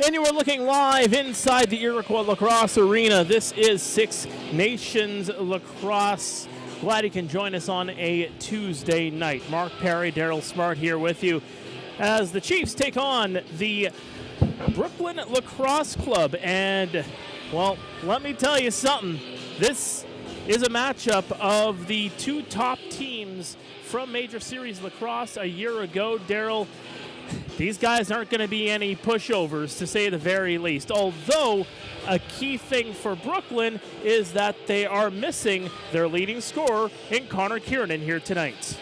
And you are looking live inside the Iroquois Lacrosse Arena. This is Six Nations Lacrosse. Glad you can join us on a Tuesday night. Mark Pare, Darryl Smart here with you as the Chiefs take on the Brooklin Lacrosse Club. And, well, let me tell you something. This is a matchup of the two top teams from Major Series Lacrosse a year ago. Darryl, these guys aren't going to be any pushovers, to say the very least. Although, a key thing for Brooklyn is that they are missing their leading scorer in Connor Kiernan here tonight.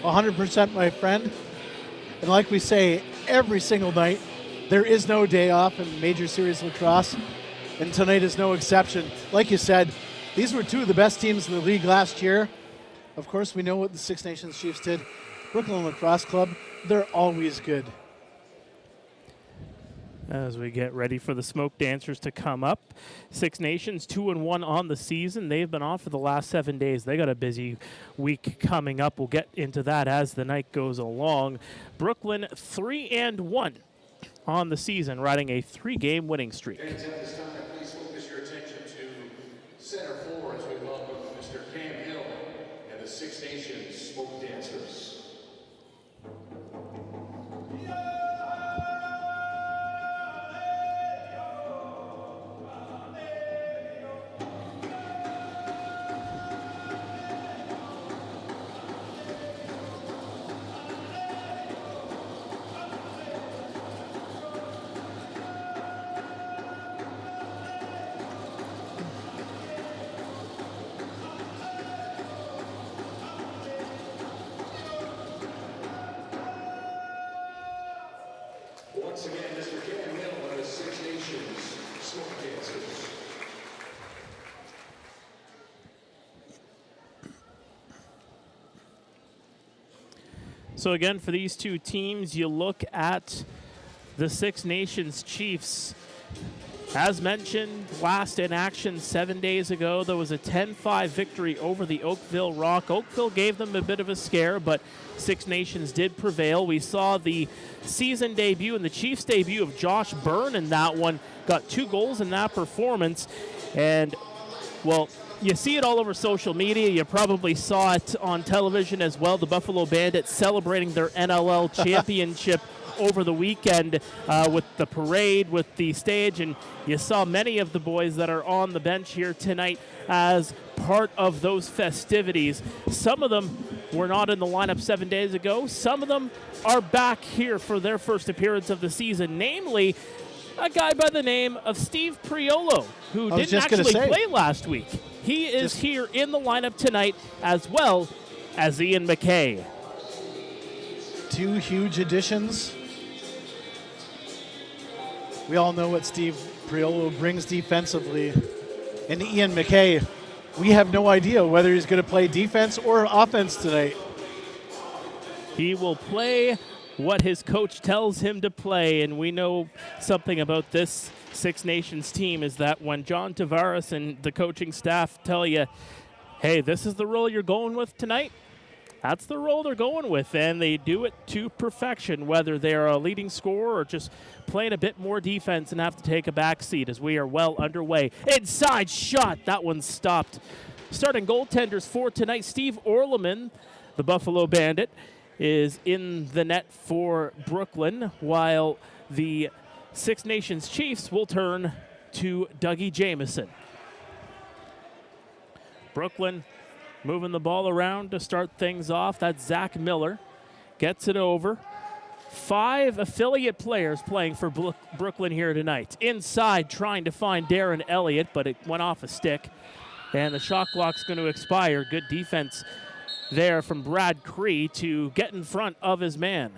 100%, my friend. And like we say every single night, there is no day off in Major Series Lacrosse, and tonight is no exception. Like you said, these were two of the best teams in the league last year. Of course, we know what the Six Nations Chiefs did. Brooklyn Lacrosse Club, they're always good. As we get ready for the smoke dancers to come up. Six Nations 2-1 on the season. They've been off for the last 7 days. They got a busy week coming up. We'll get into that as the night goes along. Brooklyn 3-1 on the season, riding a 3-game winning streak. At this time, please focus your attention to center floor as we welcome Mr. Cam Hill and the Six Nations Smoke Dancers. Once again, Mr. Cam Hill and the Six Nations Smoke Dancers. So again, for these two teams, you look at the Six Nations Chiefs. As mentioned, last in action 7 days ago, there was a 10-5 victory over the Oakville Rock. Oakville gave them a bit of a scare, but Six Nations did prevail. We saw the season debut and the Chiefs debut of Josh Byrne in that one. Got 2 goals in that performance. And, well, you see it all over social media. You probably saw it on television as well. The Buffalo Bandits celebrating their NLL championship over the weekend with the parade, with the stage, and you saw many of the boys that are on the bench here tonight as part of those festivities. Some of them were not in the lineup 7 days ago. Some of them are back here for their first appearance of the season, namely a guy by the name of Steve Priolo, who didn't actually play last week. He is here in the lineup tonight, as well as Ian McKay. 2 huge additions. We all know what Steve Priolo brings defensively. And Ian McKay, we have no idea whether he's going to play defense or offense tonight. He will play what his coach tells him to play, and we know something about this Six Nations team is that when John Tavares and the coaching staff tell you, hey, this is the role you're going with tonight, that's the role they're going with, and they do it to perfection, whether they're a leading scorer or just playing a bit more defense and have to take a back seat as we are well underway. Inside shot, that one stopped. Starting goaltenders for tonight, Steve Orleman, the Buffalo Bandit, is in the net for Brooklyn, while the Six Nations Chiefs will turn to Dougie Jameson. Brooklyn moving the ball around to start things off. That's Zach Miller. Gets it over. 5 affiliate players playing for Brooklyn here tonight. Inside trying to find Darren Elliott, but it went off a stick. And the shot clock's going to expire. Good defense there from Brad Cree to get in front of his man.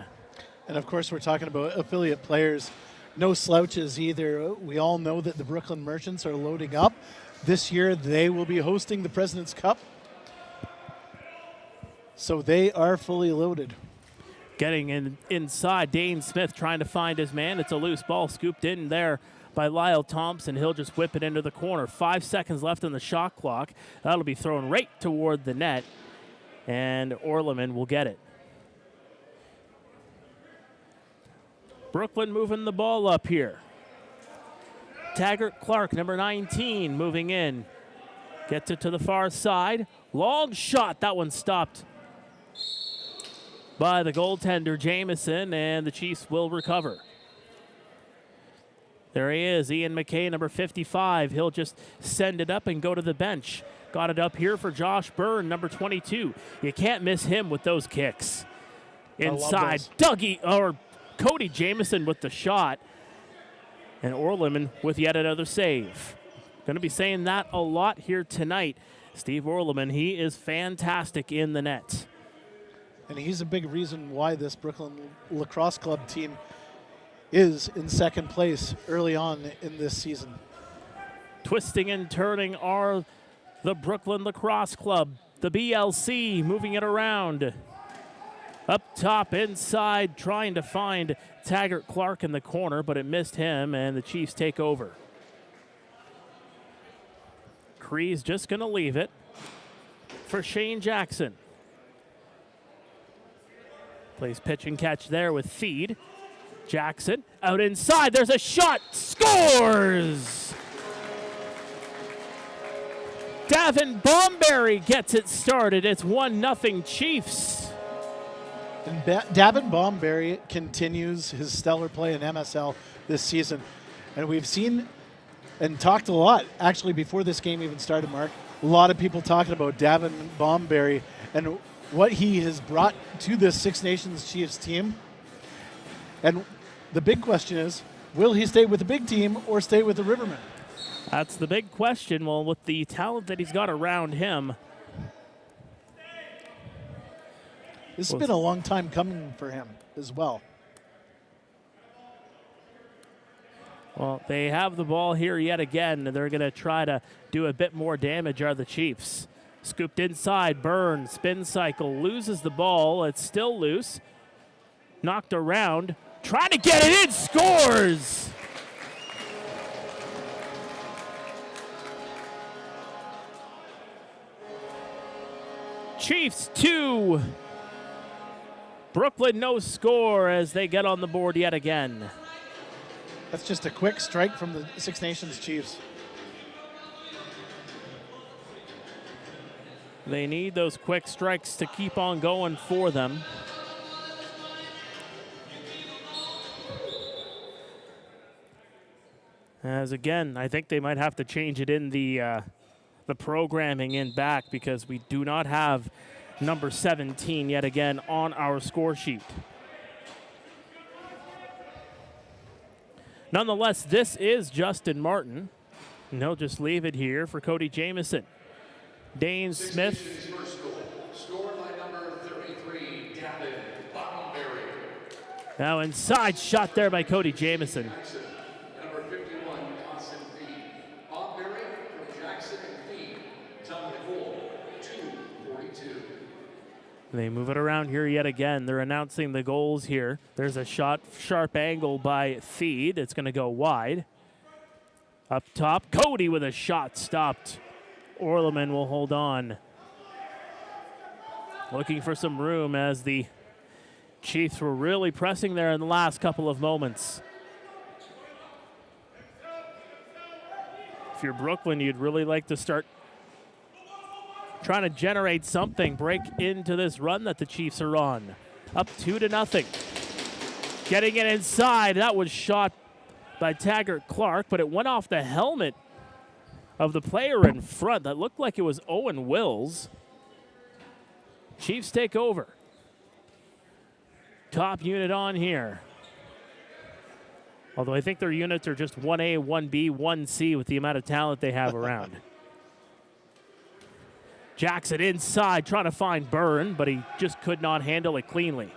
And of course, we're talking about affiliate players. No slouches either. We all know that the Brooklyn Merchants are loading up. This year, they will be hosting the President's Cup. So they are fully loaded. Getting inside, Dane Smith trying to find his man. It's a loose ball scooped in there by Lyle Thompson. He'll just whip it into the corner. 5 seconds left on the shot clock. That'll be thrown right toward the net, and Orleman will get it. Brooklyn moving the ball up here. Taggart Clark, number 19, moving in. Gets it to the far side. Long shot. That one stopped by the goaltender, Jamison, and the Chiefs will recover. There he is, Ian McKay, number 55. He'll just send it up and go to the bench. Got it up here for Josh Byrne, number 22. You can't miss him with those kicks. Inside, Cody Jamison with the shot. And Orleman with yet another save. Going to be saying that a lot here tonight. Steve Orleman, he is fantastic in the net. And he's a big reason why this Brooklyn Lacrosse Club team is in second place early on in this season. Twisting and turning are the Brooklyn Lacrosse Club. The BLC moving it around. Up top, inside, trying to find Taggart Clark in the corner, but it missed him, and the Chiefs take over. Cree's just going to leave it for Shane Jackson. Plays pitch and catch there with feed. Jackson out inside. There's a shot. Scores! Davin Bomberry gets it started. It's 1-0 Chiefs. And Davin Bomberry continues his stellar play in MSL this season. And we've seen and talked a lot, actually, before this game even started, Mark. A lot of people talking about Davin Bomberry and what he has brought to this Six Nations Chiefs team. And the big question is, will he stay with the big team or stay with the Rivermen? That's the big question. Well, with the talent that he's got around him. This has been a long time coming for him as well. Well, they have the ball here yet again, and they're going to try to do a bit more damage, are the Chiefs. Scooped inside, Byrne, spin cycle, loses the ball. It's still loose. Knocked around, trying to get it in, scores! Chiefs 2. Brooklyn no score as they get on the board yet again. That's just a quick strike from the Six Nations Chiefs. They need those quick strikes to keep on going for them. As again, I think they might have to change it in the programming in back because we do not have number 17 yet again on our score sheet. Nonetheless, this is Justin Martin, and he'll just leave it here for Cody Jamison. Dane Smith. First goal, scored by number 33, Davin Bomberry. Now inside shot there by Cody Jamison. Number 51, Dawson Feed. Bomberry from Jackson and Feed. Time to goal, 2:42. They move it around here yet again. They're announcing the goals here. There's a shot, sharp angle by Feed. It's going to go wide. Up top, Cody with a shot stopped. Orleman will hold on. Looking for some room as the Chiefs were really pressing there in the last couple of moments. If you're Brooklyn, you'd really like to start trying to generate something, break into this run that the Chiefs are on. Up 2-0. Getting it inside. That was shot by Taggart Clark, but it went off the helmet of the player in front. That looked like it was Owen Wills. Chiefs take over. Top unit on here. Although I think their units are just 1A, 1B, 1C with the amount of talent they have around. Jackson inside, trying to find Byrne, but he just could not handle it cleanly.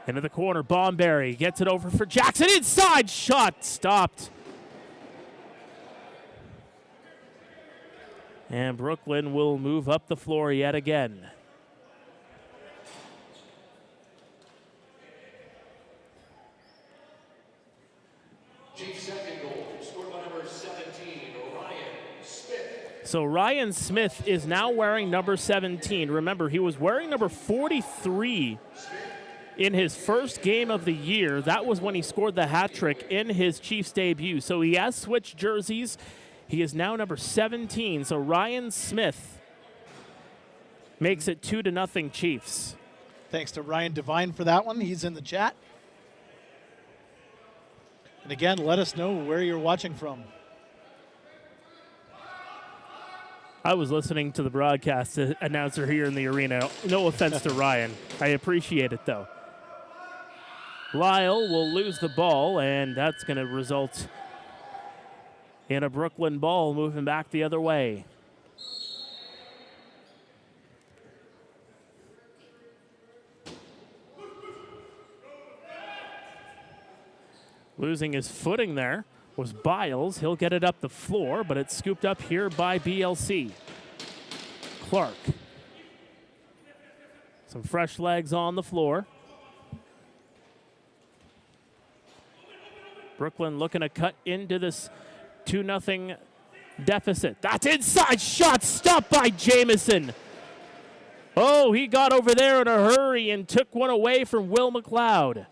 Into the corner, Bomberry gets it over for Jackson. Inside shot, stopped. And Brooklyn will move up the floor yet again. Chiefs' second goal, scored by number 17, Ryan Smith. So Ryan Smith is now wearing number 17. Remember, he was wearing number 43 in his first game of the year. That was when he scored the hat trick in his Chiefs debut. So he has switched jerseys. He is now number 17. So Ryan Smith makes it 2-0 Chiefs. Thanks to Ryan Devine for that one. He's in the chat. And again, let us know where you're watching from. I was listening to the broadcast announcer here in the arena. No offense to Ryan. I appreciate it, though. Lyle will lose the ball, and that's going to result in a Brooklyn ball moving back the other way. Losing his footing there was Biles. He'll get it up the floor, but it's scooped up here by BLC. Clark. Some fresh legs on the floor. Brooklyn looking to cut into this 2-0 deficit. That's inside shot, stopped by Jamison. Oh, he got over there in a hurry and took one away from Will McLeod.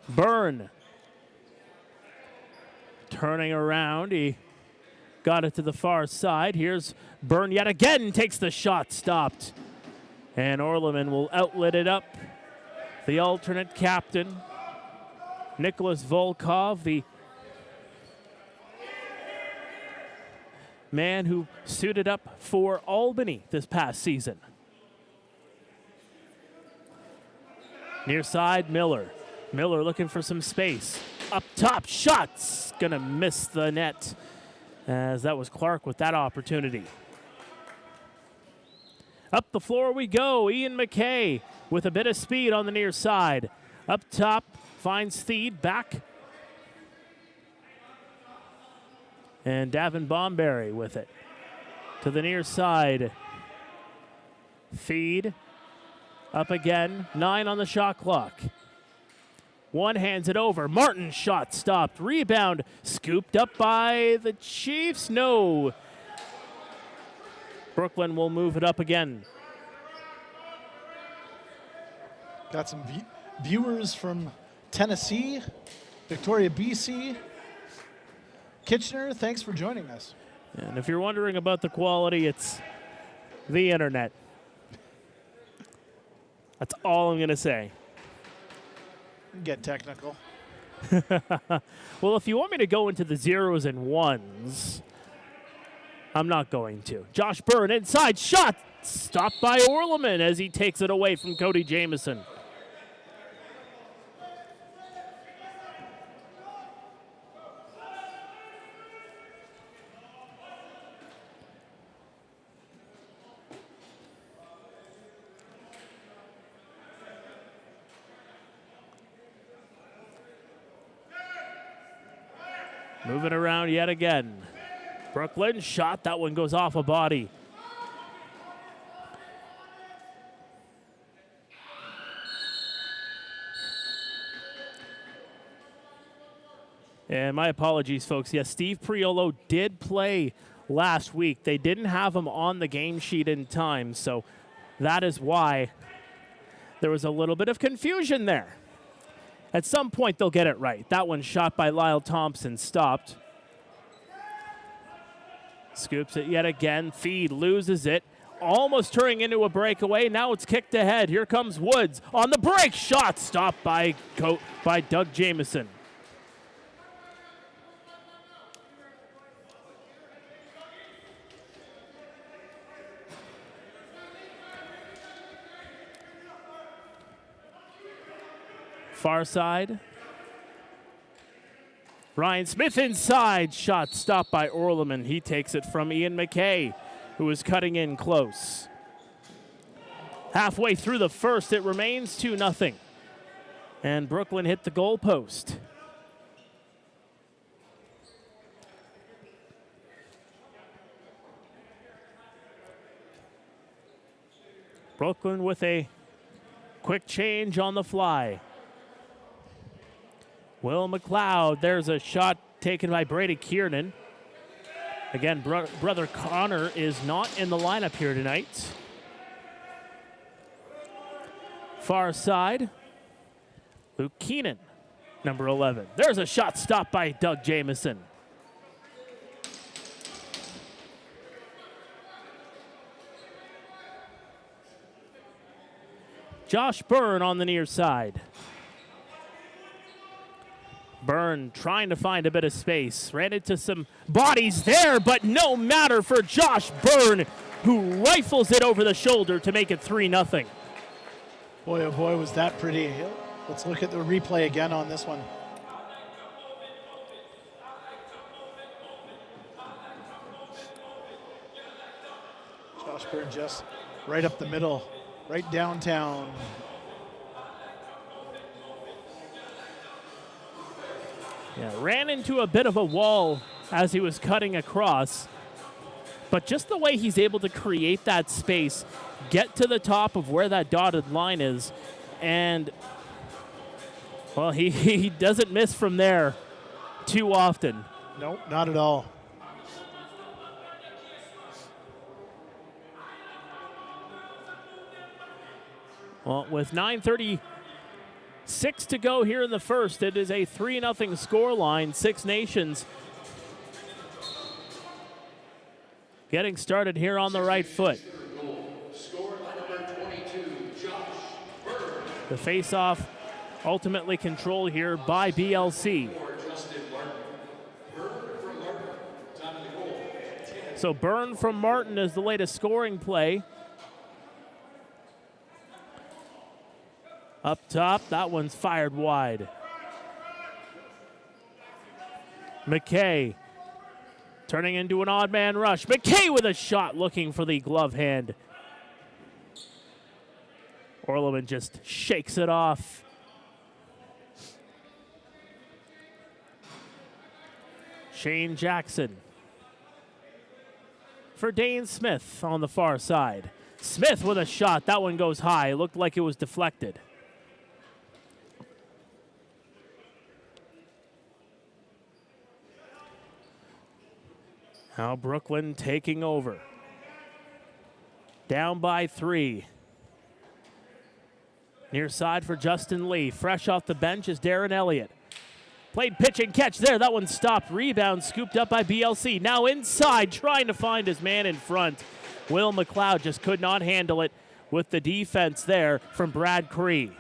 Byrne. Turning around, he got it to the far side. Here's Byrne yet again, takes the shot, stopped. And Orleman will outlet it up. The alternate captain, Nicholas Volkov, the man who suited up for Albany this past season. Near side, Miller. Miller looking for some space. Up top, shots. Gonna miss the net, as that was Clark with that opportunity. Up the floor we go. Ian McKay with a bit of speed on the near side. Up top, finds Theed back. And Davin Bomberry with it. To the near side. Feed. Up again. 9 on the shot clock. One hands it over. Martin shot stopped. Rebound scooped up by the Chiefs. No. Brooklyn will move it up again. Got some viewers from Tennessee, Victoria, BC. Kitchener, thanks for joining us. And if you're wondering about the quality, it's the internet. That's all I'm going to say. Get technical. Well, if you want me to go into the zeros and ones, I'm not going to. Josh Byrne inside shot stopped by Orleman as he takes it away from Cody Jamison. Moving around yet again. Brooklyn shot. That one goes off a body. And my apologies, folks. Yes, Steve Priolo did play last week. They didn't have him on the game sheet in time, so that is why there was a little bit of confusion there. At some point, they'll get it right. That one shot by Lyle Thompson, stopped. Scoops it yet again. Feed loses it. Almost turning into a breakaway. Now it's kicked ahead. Here comes Woods on the break. Shot stopped by Doug Jamison. Far side. Ryan Smith inside. Shot stopped by Orleman. He takes it from Ian McKay, who is cutting in close. Halfway through the first, it remains 2-0. And Brooklyn hit the goal post. Brooklyn with a quick change on the fly. Will McLeod, there's a shot taken by Brady Kiernan. Again, brother Connor is not in the lineup here tonight. Far side, Luke Keenan, number 11. There's a shot stopped by Doug Jamieson. Josh Byrne on the near side. Byrne trying to find a bit of space. Ran into some bodies there, but no matter for Josh Byrne, who rifles it over the shoulder to make it 3-0. Boy, oh boy, was that pretty. Let's look at the replay again on this one. Josh Byrne just right up the middle, right downtown. Yeah, ran into a bit of a wall as he was cutting across. But just the way he's able to create that space, get to the top of where that dotted line is, and, well, he doesn't miss from there too often. Nope, not at all. Well, with 9:36 to go here in the first, it is a 3-0 score line. Six Nations getting started here on the right foot. The face-off ultimately controlled here by BLC. So Byrne from Martin is the latest scoring play. Up top, that one's fired wide. McKay turning into an odd man rush. McKay with a shot looking for the glove hand. Orleman just shakes it off. Shane Jackson for Dane Smith on the far side. Smith with a shot. That one goes high. It looked like it was deflected. Now Brooklyn taking over. Down by 3. Near side for Justin Lee. Fresh off the bench is Darren Elliott. Played pitch and catch there. That one stopped. Rebound scooped up by BLC. Now inside, trying to find his man in front. Will McLeod just could not handle it with the defense there from Brad Cree.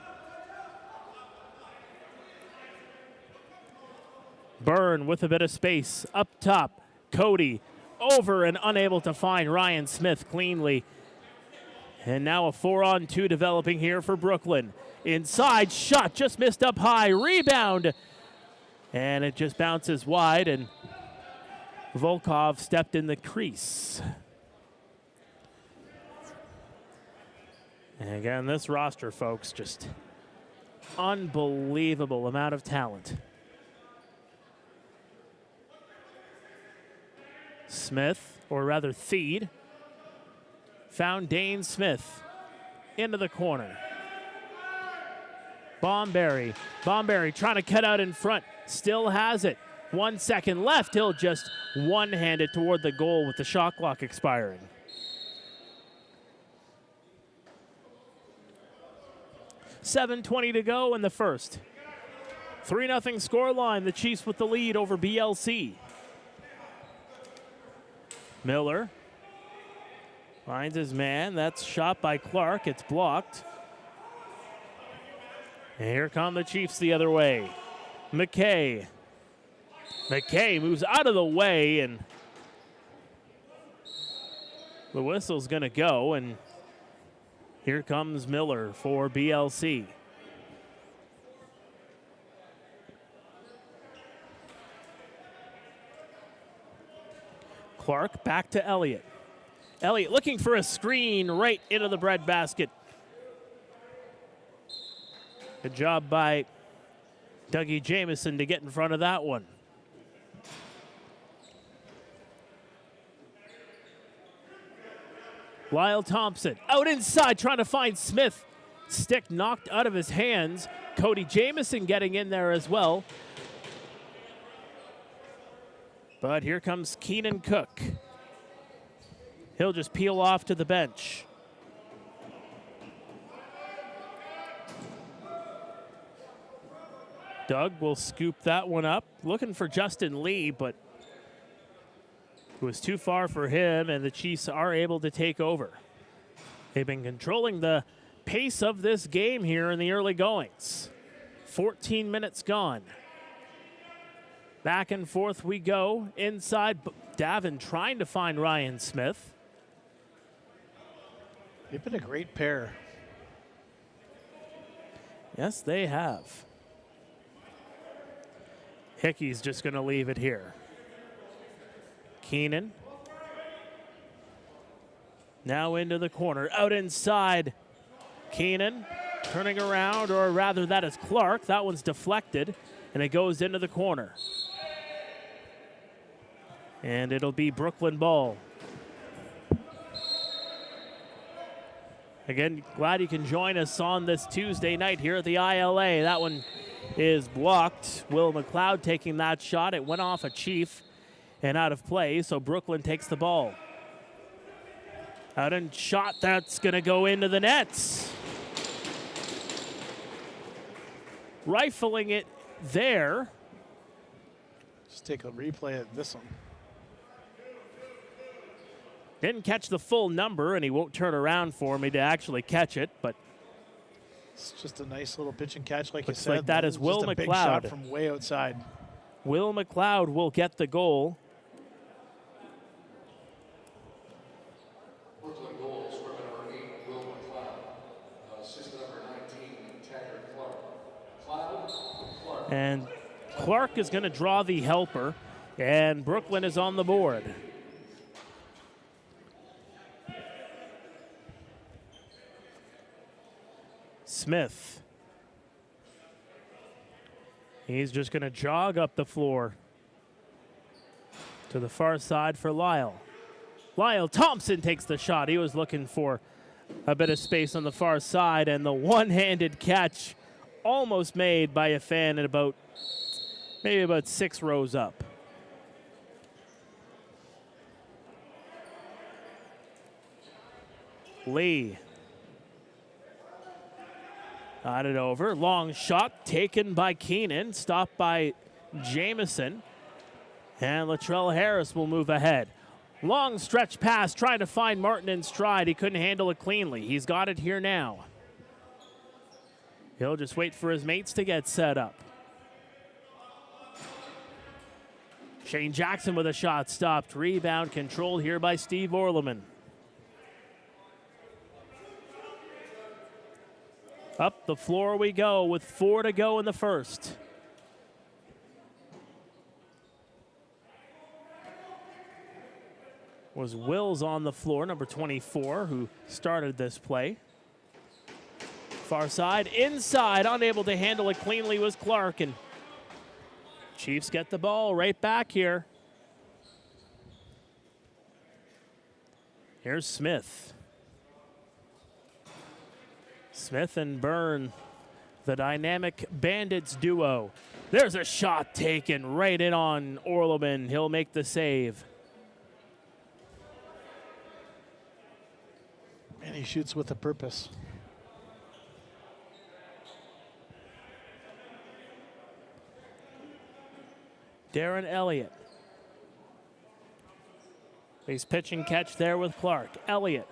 Byrne with a bit of space. Up top, Cody over and unable to find Ryan Smith cleanly. And now a 4-on-2 developing here for Brooklyn. Inside, shot just missed up high. Rebound. And it just bounces wide, and Volkov stepped in the crease. And again, this roster, folks, just unbelievable amount of talent. Smith, or rather Theed, found Dane Smith into the corner. Bomberry trying to cut out in front, still has it. 1 second left, he'll just one-hand it toward the goal with the shot clock expiring. $7:20 to go in the first. 3-0 scoreline, the Chiefs with the lead over BLC. Miller finds his man. That's shot by Clark. It's blocked. And here come the Chiefs the other way. McKay moves out of the way, and the whistle's going to go, and here comes Miller for BLC. Clark back to Elliott. Elliott looking for a screen right into the breadbasket. Good job by Dougie Jamieson to get in front of that one. Lyle Thompson out inside trying to find Smith. Stick knocked out of his hands. Cody Jamieson getting in there as well. But here comes Keenan Cook. He'll just peel off to the bench. Doug will scoop that one up. Looking for Justin Lee, but it was too far for him, and the Chiefs are able to take over. They've been controlling the pace of this game here in the early goings. 14 minutes gone. Back and forth we go. Inside, Davin trying to find Ryan Smith. They've been a great pair. Yes, they have. Hickey's just going to leave it here. Keenan. Now into the corner. Out inside. Keenan turning around, or rather that is Clark. That one's deflected, and it goes into the corner. And it'll be Brooklyn ball. Again, glad you can join us on this Tuesday night here at the ILA. That one is blocked. Will McLeod taking that shot. It went off a Chief and out of play, so Brooklyn takes the ball. Out and shot, that's going to go into the nets. Rifling it there. Just take a replay of this one. Didn't catch the full number, and he won't turn around for me to actually catch it, but it's just a nice little pitch and catch, like you looks said. like that is Will just a big McLeod. shot from way outside. Will McLeod will get the goal. Brooklyn goal, scorer number 8, Will McLeod. Assist number 19, Taggart Clark. And Clark is going to draw the helper, and Brooklyn is on the board. Smith. He's just going to jog up the floor to the far side for Lyle. Lyle Thompson takes the shot. He was looking for a bit of space on the far side, and the one-handed catch almost made by a fan at maybe about 6 rows up. Lee. Got it over. Long shot taken by Keenan. Stopped by Jamison. And Latrell Harris will move ahead. Long stretch pass, trying to find Martin in stride. He couldn't handle it cleanly. He's got it here now. He'll just wait for his mates to get set up. Shane Jackson with a shot stopped. Rebound controlled here by Steve Orleman. Up the floor we go with 4 to go in the first. Was Wills on the floor, number 24, who started this play. Far side, inside, unable to handle it cleanly was Clark, and Chiefs get the ball right back here. Here's Smith. Smith and Byrne, the dynamic Bandits duo. There's a shot taken right in on Orleman. He'll make the save. And he shoots with a purpose. Darren Elliott. He's pitch and catch there with Clark. Elliott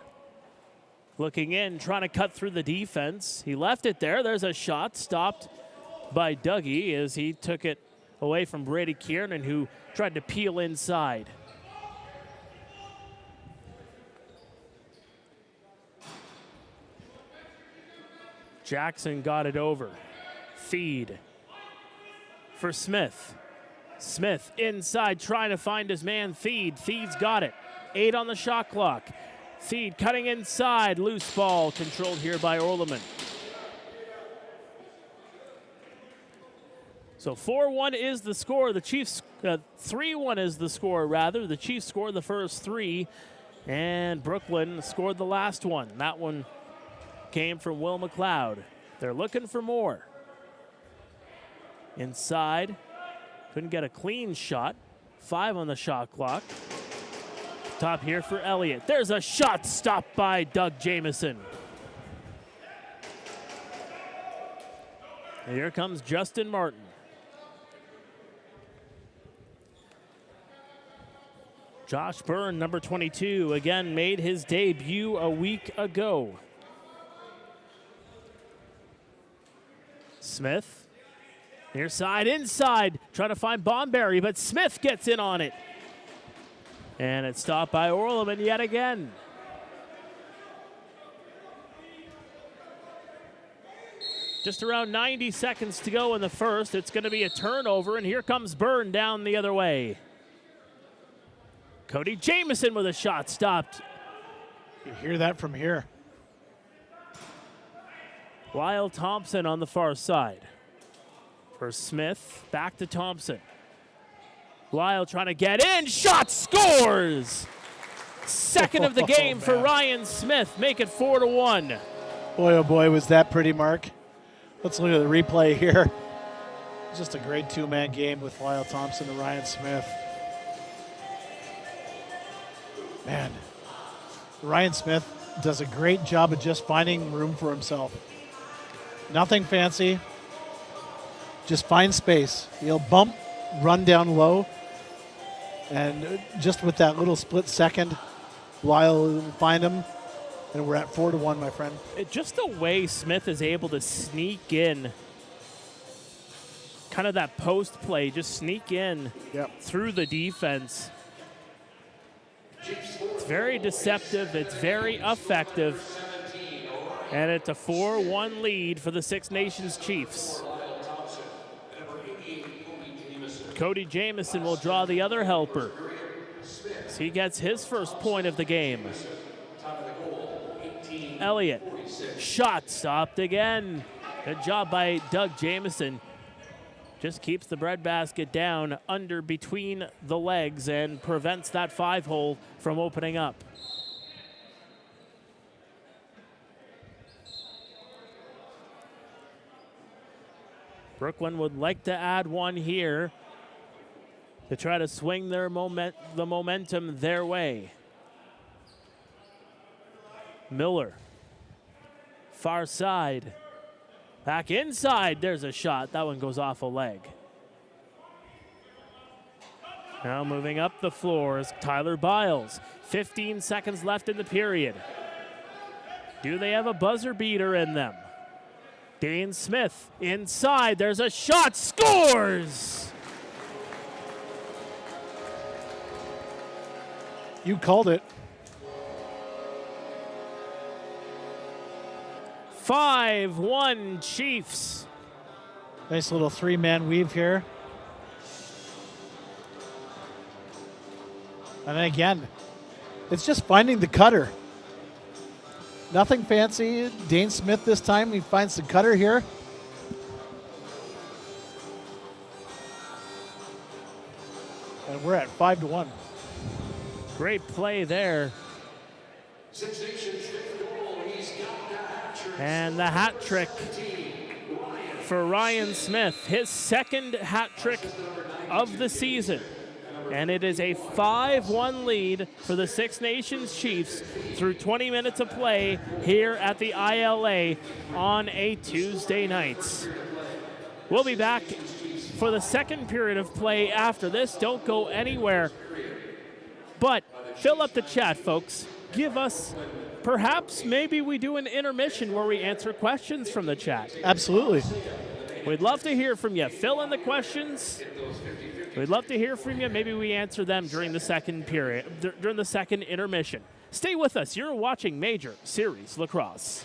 looking in, trying to cut through the defense. He left it there. There's a shot stopped by Dougie as he took it away from Brady Kiernan, who tried to peel inside. Jackson got it over. Feed for Smith. Smith inside trying to find his man Feed. Feed's got it. 8 on the shot clock. Feed cutting inside. Loose ball controlled here by Orleman. So 4-1 is the score. The Chiefs, 3-1 is the score, rather. The Chiefs scored the first 3, and Brooklyn scored the last one. That one came from Will McLeod. They're looking for more. Inside. Couldn't get a clean shot. 5 on the shot clock. Top here for Elliott. There's a shot stopped by Doug Jamison. Here comes Justin Martin. Josh Byrne, number 22, again made his debut a week ago. Smith, near side, inside, trying to find Bomberry, but Smith gets in on it. And it's stopped by Orleman yet again. Just around 90 seconds to go in the first. It's going to be a turnover, and here comes Byrne down the other way. Cody Jamieson with a shot stopped. You hear that from here. Lyle Thompson on the far side. For Smith, back to Thompson. Lyle trying to get in, shot, scores! Second of the game for Ryan Smith, make it 4-1. Boy, oh boy, was that pretty, Mark. Let's look at the replay here. Just a great two-man game with Lyle Thompson and Ryan Smith. Man, Ryan Smith does a great job of just finding room for himself. Nothing fancy, just find space. He'll bump, run down low, and just with that little split second, Lyle will find him, and we're at 4-1, my friend. Just the way Smith is able to sneak in, kind of that post play, just sneak in through the defense. It's very deceptive, it's very effective, and it's a 4-1 lead for the Six Nations Chiefs. Cody Jamieson will draw the other helper. So he gets his first point of the game. Elliott, shot stopped again. Good job by Doug Jamieson. Just keeps the breadbasket down under between the legs and prevents that 5-hole from opening up. Brooklyn would like to add one here to try to swing their the momentum their way. Miller, far side. Back inside, there's a shot. That one goes off a leg. Now moving up the floor is Tyler Biles. 15 seconds left in the period. Do they have a buzzer beater in them? Dane Smith inside, there's a shot, scores! You called it. 5-1 Chiefs. Nice little three-man weave here. And then again, it's just finding the cutter. Nothing fancy. Dane Smith this time, he finds the cutter here. And we're at 5-1. Great play there. And the hat trick for Ryan Smith, his second hat trick of the season. And it is a 5-1 lead for the Six Nations Chiefs through 20 minutes of play here at the ILA on a Tuesday night. We'll be back for the second period of play after this. Don't go anywhere. But fill up the chat, folks. Give us, perhaps maybe we do an intermission where we answer questions from the chat. Absolutely. We'd love to hear from you. Fill in the questions. We'd love to hear from you. Maybe we answer them during the second period, during the second intermission. Stay with us. You're watching Major Series Lacrosse.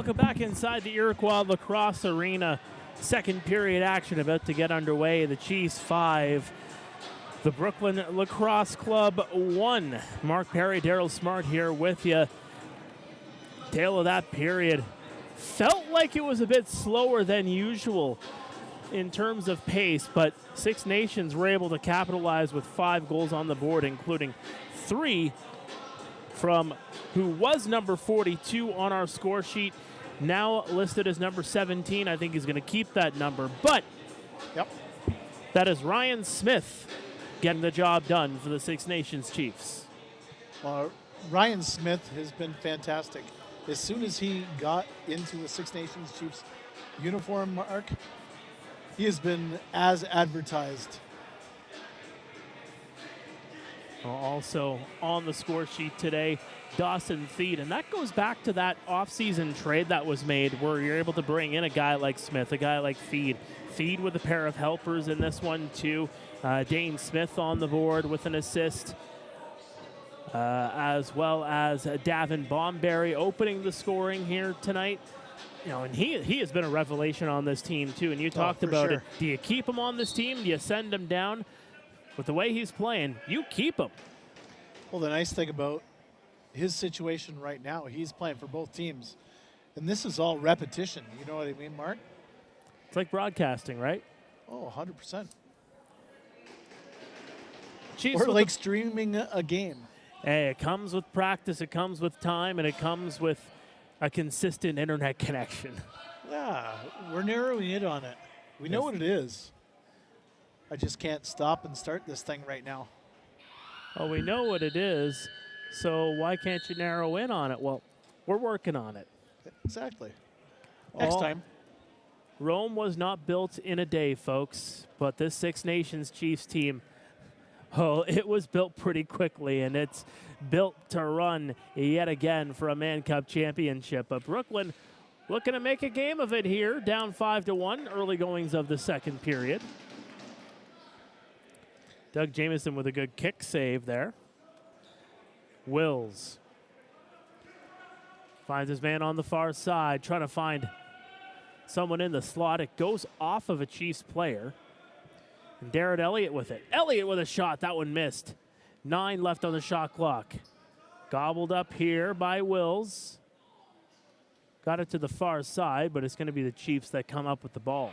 Welcome back inside the Iroquois Lacrosse Arena. Second period action about to get underway. The Chiefs 5, the Brooklin Lacrosse Club 1. Mark Pare, Darryl Smart here with you. Tail of that period. Felt like it was a bit slower than usual in terms of pace, but Six Nations were able to capitalize with 5 goals on the board, including 3 from who was number 42 on our score sheet, now listed as number 17. I think he's going to keep that number, but that is Ryan Smith getting the job done for the Six Nations Chiefs. Ryan Smith has been fantastic. As soon as he got into the Six Nations Chiefs uniform, Mark, he has been as advertised. Also on the score sheet today, Dawson Theed, and that goes back to that offseason trade that was made where you're able to bring in a guy like Smith, a guy like Theed. Theed with a pair of helpers in this one too. Dane Smith on the board with an assist, as well as Davin Bomberry opening the scoring here tonight. You know, and he has been a revelation on this team too, and you talked about it. Do you keep him on this team? Do you send him down? With the way he's playing, you keep him. Well, the nice thing about his situation right now, he's playing for both teams. And this is all repetition. You know what I mean, Mark? It's like broadcasting, right? Oh, 100%. Chiefs or like streaming a game. Hey, it comes with practice, it comes with time, and it comes with a consistent internet connection. Yeah, we're narrowing in on it. We know what it is. I just can't stop and start this thing right now. Well, we know what it is, so why can't you narrow in on it? Well, we're working on it. Exactly. Next time. Rome was not built in a day, folks, but this Six Nations Chiefs team, it was built pretty quickly, and it's built to run yet again for a Mann Cup championship. But Brooklyn looking to make a game of it here, down 5-1, early goings of the second period. Doug Jamieson with a good kick save there. Wills finds his man on the far side, trying to find someone in the slot. It goes off of a Chiefs player. And Darren Elliott with it. Elliott with a shot. That one missed. 9 left on the shot clock. Gobbled up here by Wills. Got it to the far side, but it's going to be the Chiefs that come up with the ball.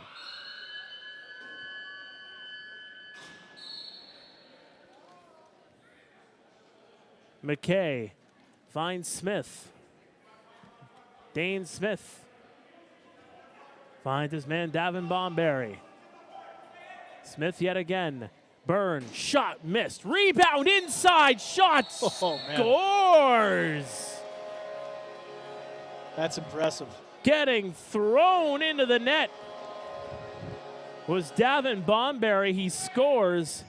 McKay finds Smith. Dane Smith finds his man Davin Bomberry. Smith yet again. Burn, shot missed. Rebound inside, shot, scores! That's impressive. Getting thrown into the net was Davin Bomberry. He scores,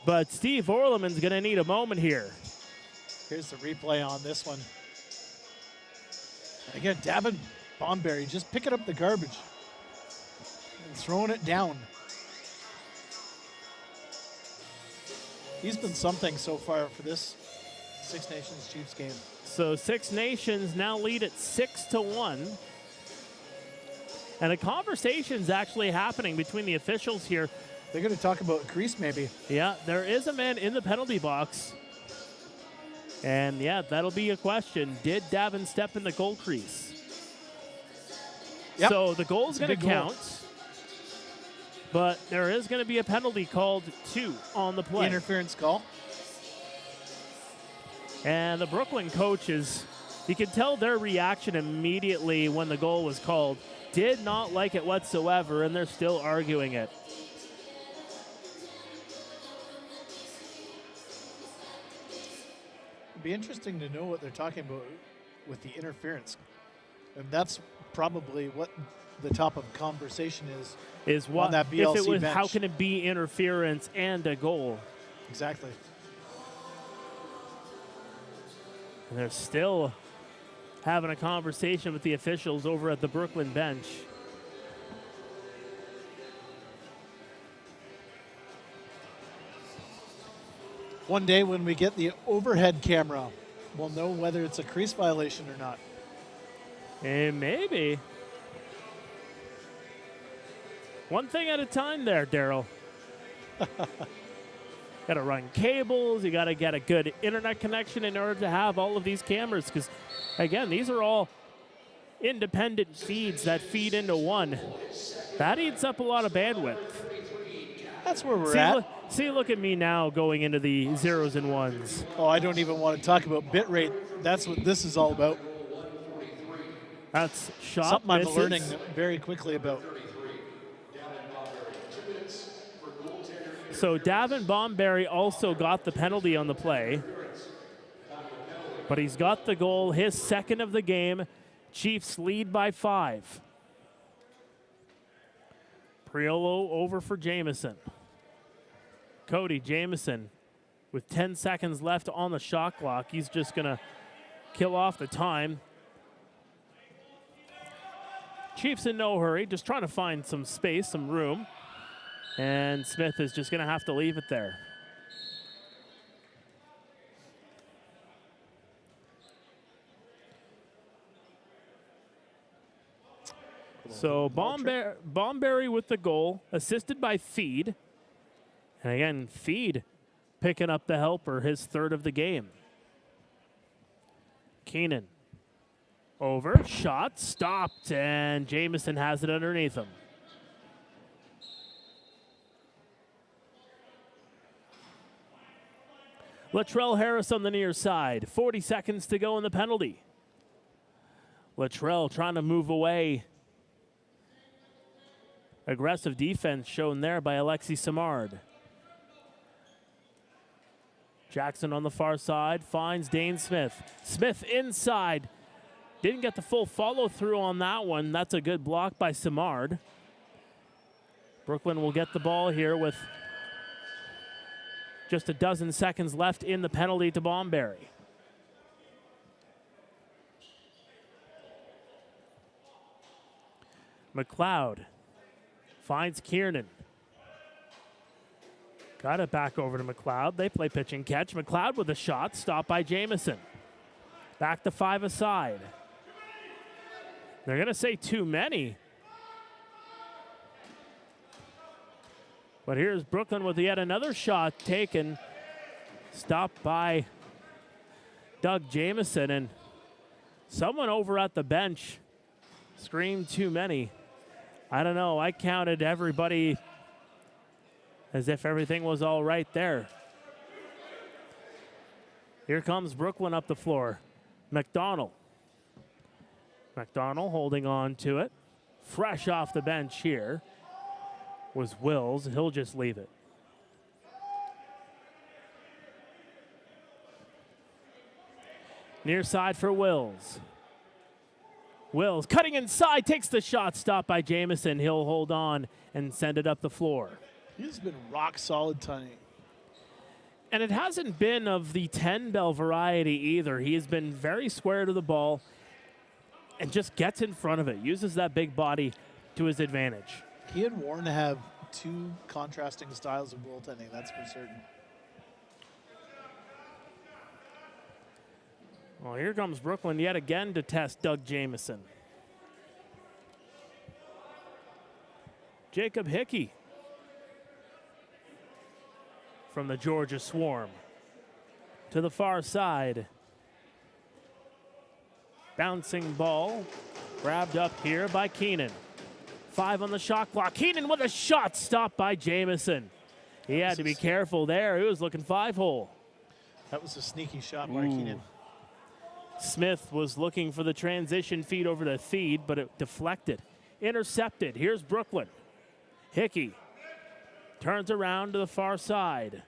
but Steve Orleman's going to need a moment here. Here's the replay on this one. And again, Davin Bomberry just picking up the garbage and throwing it down. He's been something so far for this Six Nations Chiefs game. So Six Nations now lead at 6-1. And a conversation's actually happening between the officials here. They're going to talk about crease maybe. Yeah, there is a man in the penalty box. And yeah, that'll be a question. Did Davin step in the goal crease? Yep. So the goal's going to count. But there is going to be a penalty called too on the play. Interference call. And the Brooklyn coaches, you can tell their reaction immediately when the goal was called. Did not like it whatsoever, and they're still arguing it. It'd be interesting to know what they're talking about with the interference. And that's probably what the top of conversation is what, on that BLC if it was, bench. how can it be interference and a goal? Exactly. And they're still having a conversation with the officials over at the Brooklyn bench. One day when we get the overhead camera, we'll know whether it's a crease violation or not. Maybe. One thing at a time there, Darryl. Got to run cables. You got to get a good internet connection in order to have all of these cameras. Because, again, these are all independent feeds that feed into one. That eats up a lot of bandwidth. That's where we're at. Look at me now going into the zeros and ones. Oh, I don't even want to talk about bit rate. That's what this is all about. That's shot Something I'm misses. learning very quickly about. So Davin Bomberry also got the penalty on the play. But he's got the goal, his second of the game. Chiefs lead by 5. Priolo over for Jamieson. Cody Jamieson with 10 seconds left on the shot clock. He's just going to kill off the time. Chiefs in no hurry, just trying to find some space, some room. And Smith is just going to have to leave it there. So Bomberry with the goal, assisted by Feed. And again, Feed picking up the helper, his third of the game. Keenan over, shot, stopped, and Jamieson has it underneath him. Latrell Harris on the near side. 40 seconds to go in the penalty. Latrell trying to move away. Aggressive defense shown there by Alexi Simard. Jackson on the far side finds Dane Smith. Smith inside. Didn't get the full follow through on that one. That's a good block by Simard. Brooklyn will get the ball here with just a dozen seconds left in the penalty to Bomberry. McLeod finds Kiernan. Got it back over to McLeod. They play pitch and catch. McLeod with a shot, stopped by Jamieson. Back to 5 aside. They're going to say too many. But here's Brooklyn with yet another shot taken. Stopped by Doug Jamieson. And someone over at the bench screamed too many. I don't know. I counted everybody as if everything was all right there. Here comes Brooklyn up the floor. McDonald holding on to it. Fresh off the bench here was Wills. He'll just leave it. Near side for Wills. Wills cutting inside, takes the shot, stopped by Jamieson. He'll hold on and send it up the floor. He's been rock solid tonight. And it hasn't been of the 10-bell variety either. He has been very square to the ball and just gets in front of it, uses that big body to his advantage. He and Warren have two contrasting styles of goaltending, that's for certain. Well, here comes Brooklyn yet again to test Doug Jamieson. Jacob Hickey from the Georgia Swarm to the far side. Bouncing ball grabbed up here by Keenan. 5 on the shot clock. Keenan with a shot stopped by Jamieson. He had to be careful there. He was looking 5-hole. That was a sneaky shot by Keenan. Smith was looking for the transition feed over to Feed, but it deflected. Intercepted. Here's Brooklyn. Hickey turns around to the far side.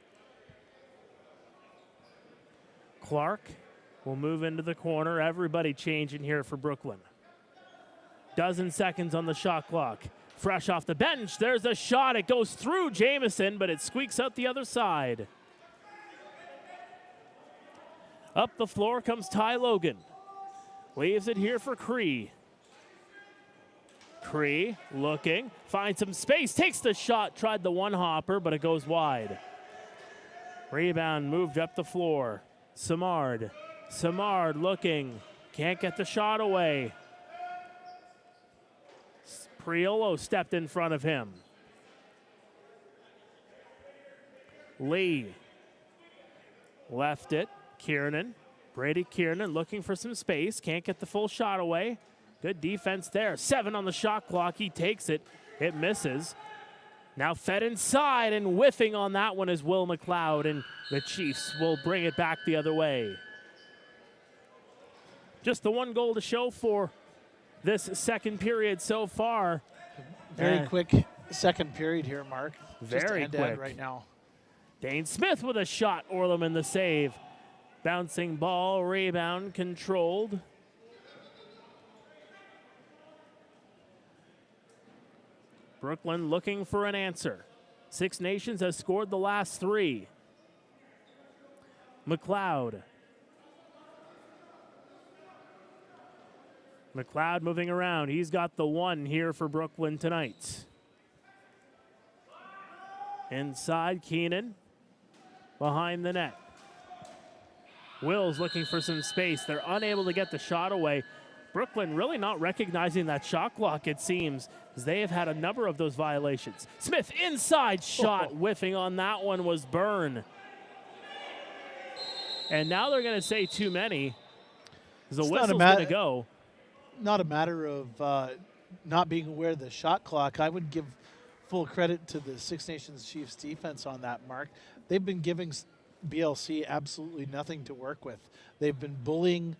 Clark will move into the corner. Everybody changing here for Brooklyn. Dozen seconds on the shot clock. Fresh off the bench, there's a shot. It goes through Jamieson, but it squeaks out the other side. Up the floor comes Ty Logan. Leaves it here for Cree. Cree looking, finds some space, takes the shot, tried the one-hopper, but it goes wide. Rebound moved up the floor. Simard looking, can't get the shot away. Priolo stepped in front of him. Lee left it. Kiernan. Brady Kiernan looking for some space. Can't get the full shot away. Good defense there. 7 on the shot clock. He takes it. It misses. Now fed inside, and whiffing on that one is Will McLeod, and the Chiefs will bring it back the other way. Just the 1 goal to show for this second period so far. Very quick second period here, Mark. Very quick right now. Dane Smith with a shot. Orleman the save. Bouncing ball, rebound, controlled. Brooklyn looking for an answer. Six Nations has scored the last 3. McLeod. McLeod moving around. He's got the 1 here for Brooklyn tonight. Inside, Keenan. Behind the net. Will's looking for some space. They're unable to get the shot away. Brooklyn really not recognizing that shot clock, it seems, as they have had a number of those violations. Smith inside shot, whiffing on that one was Byrne. And now they're going to say too many. The whistle's going to go. Not a matter of not being aware of the shot clock. I would give full credit to the Six Nations Chiefs defense on that, Mark. They've been giving BLC absolutely nothing to work with. They've been bullying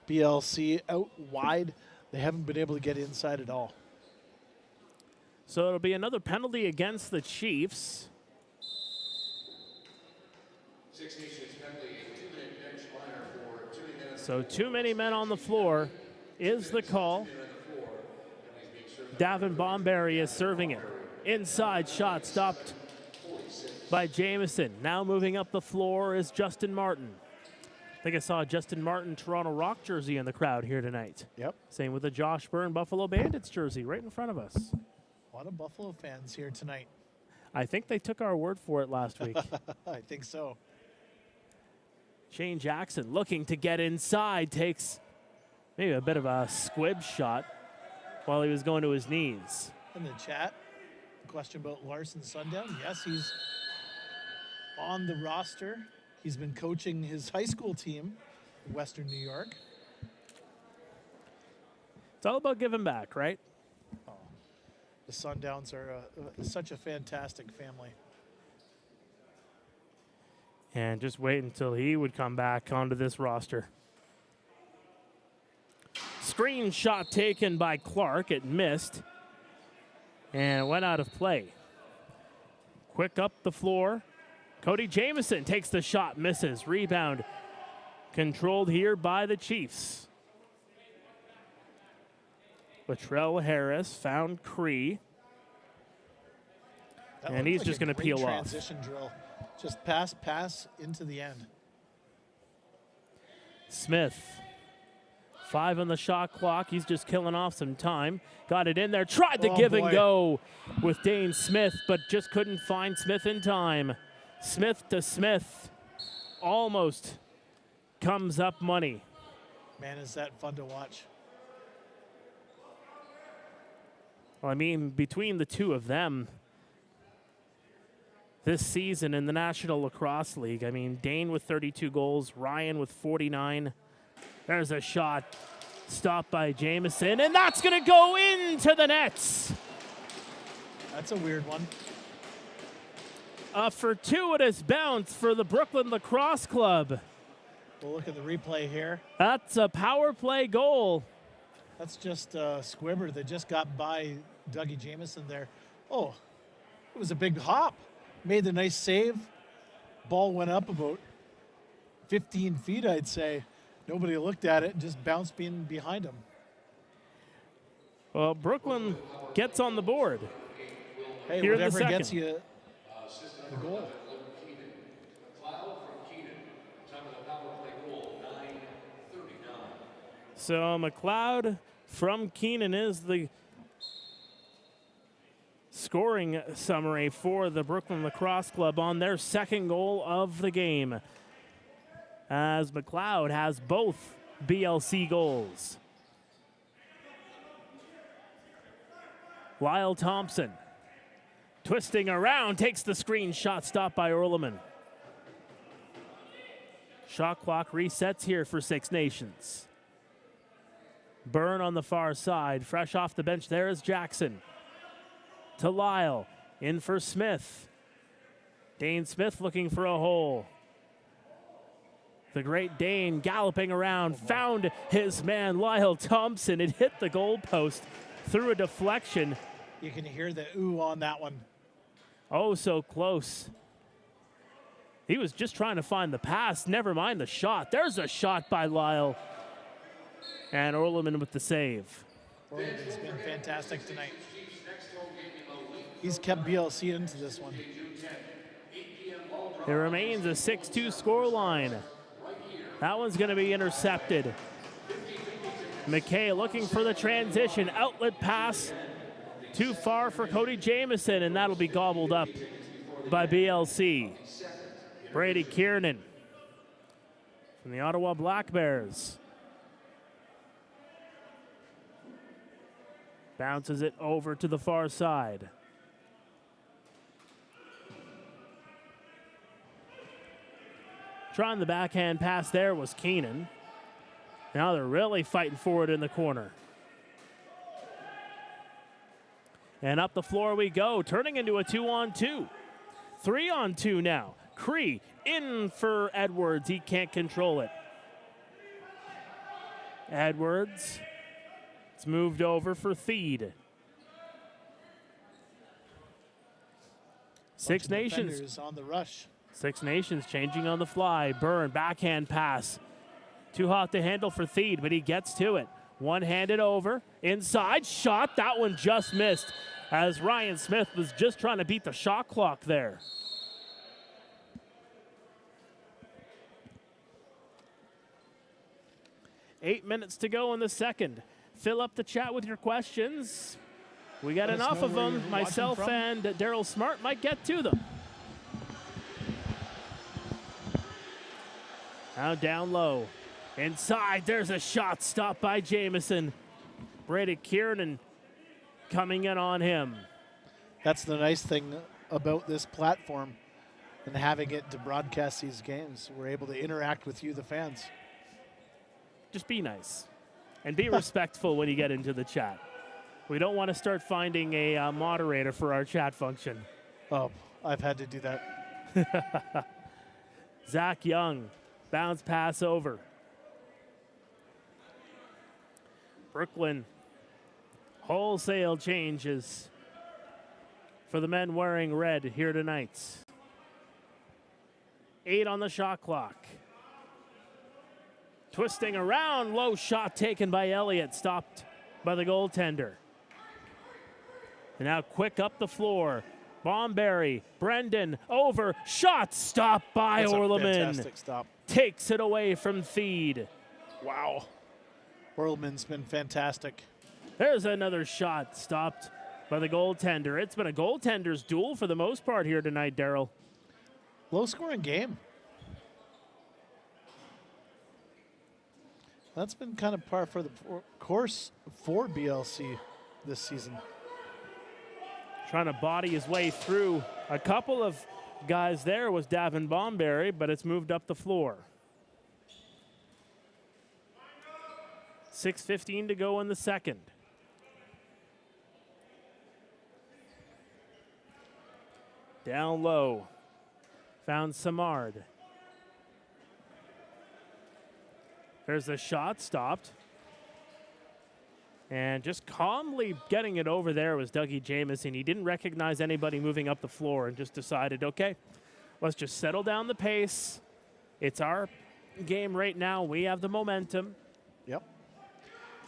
BLC out wide. They haven't been able to get inside at all. So it'll be another penalty against the Chiefs. Six Nations penalty, 2-minute bench liner for 2 minutes. So too many men on the floor is the call. Davin Bomberry is serving it. Inside shot stopped by Jamieson. Now moving up the floor is Justin Martin. I think I saw a Justin Martin Toronto Rock jersey in the crowd here tonight. Yep. Same with the Josh Byrne Buffalo Bandits jersey right in front of us. A lot of Buffalo fans here tonight. I think they took our word for it last week. I think so. Shane Jackson looking to get inside, takes maybe a bit of a squib shot while he was going to his knees. In the chat, the question about Larson Sundown. Yes, he's on the roster. He's been coaching his high school team in Western New York. It's all about giving back, right? Oh, the Sundowns are such a fantastic family. And just wait until he would come back onto this roster. Screen shot taken by Clark. It missed and went out of play. Quick up the floor. Cody Jamieson takes the shot, misses. Rebound controlled here by the Chiefs. Latrell Harris found Cree. And he's just going to peel off. Transition drill. Just pass into the end. Smith. 5 on the shot clock. He's just killing off some time. Got it in there. Tried to give and go with Dane Smith, but just couldn't find Smith in time. Smith to Smith. Almost comes up money. Man, is that fun to watch. Well, I mean, between the two of them this season in the National Lacrosse League, I mean, Dane with 32 goals, Ryan with 49. There's a shot stopped by Jamieson, and that's going to go into the nets. That's a weird one. A fortuitous bounce for the Brooklyn Lacrosse Club. We'll look at the replay here. That's a power play goal. That's just Squibber that just got by Dougie Jamieson there. Oh, it was a big hop. Made the nice save. Ball went up about 15 feet, I'd say. Nobody looked at it, just bounced behind him. Well, Brooklyn gets on the board. Hey, here whatever in the gets you the goal. So McLeod from Keenan is the scoring summary for the Brooklyn Lacrosse Club on their second goal of the game, as McLeod has both BLC goals. Lyle Thompson twisting around, takes the screen, shot stopped by Orleman. Shot clock resets here for Six Nations. Byrne on the far side, fresh off the bench there is Jackson. To Lyle, in for Smith. Dane Smith looking for a hole. The great Dane galloping around, found his man Lyle Thompson. It hit the goalpost through a deflection. You can hear the ooh on that one. Oh, so close. He was just trying to find the pass, never mind the shot. There's a shot by Lyle. And Orleman with the save. Orleman's been fantastic tonight. He's kept BLC into this one. It remains a 6-2 scoreline. That one's going to be intercepted. McKay looking for the transition. Outlet pass. Too far for Cody Jamieson, and that'll be gobbled up by BLC. Brady Kiernan from the Ottawa Black Bears. Bounces it over to the far side. Trying the backhand pass there was Keenan. Now they're really fighting for it in the corner. And up the floor we go, turning into a 2-on-2. 3-on-2 now. Cree in for Edwards. He can't control it. Edwards. It's moved over for Theed. Six Nations on the rush. Six Nations changing on the fly. Byrne, backhand pass. Too hot to handle for Theed, but he gets to it. One-handed over, inside, shot. That one just missed as Ryan Smith was just trying to beat the shot clock there. Eight minutes to go in the second. Fill up the chat with your questions. We got enough of them. Myself and Darryl Smart might get to them. Now down low. Inside, there's a shot stopped by Jamieson. Brady Kiernan coming in on him. That's the nice thing about this platform and having it to broadcast these games. We're able to interact with you, the fans. Just be nice and be respectful when you get into the chat. We don't want to start finding a moderator for our chat function. Oh, I've had to do that. Zach Young, bounce pass over. Brooklyn, wholesale changes for the men wearing red here tonight. 8 on the shot clock. Twisting around, low shot taken by Elliott, stopped by the goaltender. And now quick up the floor. Bomberry, Brendan, over, shot stopped by Orleman. Fantastic stop. Takes it away from Theed. Wow. Orleman's been fantastic. There's another shot stopped by the goaltender. It's been a goaltender's duel for the most part here tonight, Darryl. Low-scoring game. That's been kind of par for the course for BLC this season. Trying to body his way through a couple of guys there was Davin Bomberry, but it's moved up the floor. 6:15 to go in the second. Down low. Found Samard. There's the shot stopped. And just calmly getting it over there was Dougie Jamieson. He didn't recognize anybody moving up the floor and just decided, okay, let's just settle down the pace. It's our game right now. We have the momentum. Yep.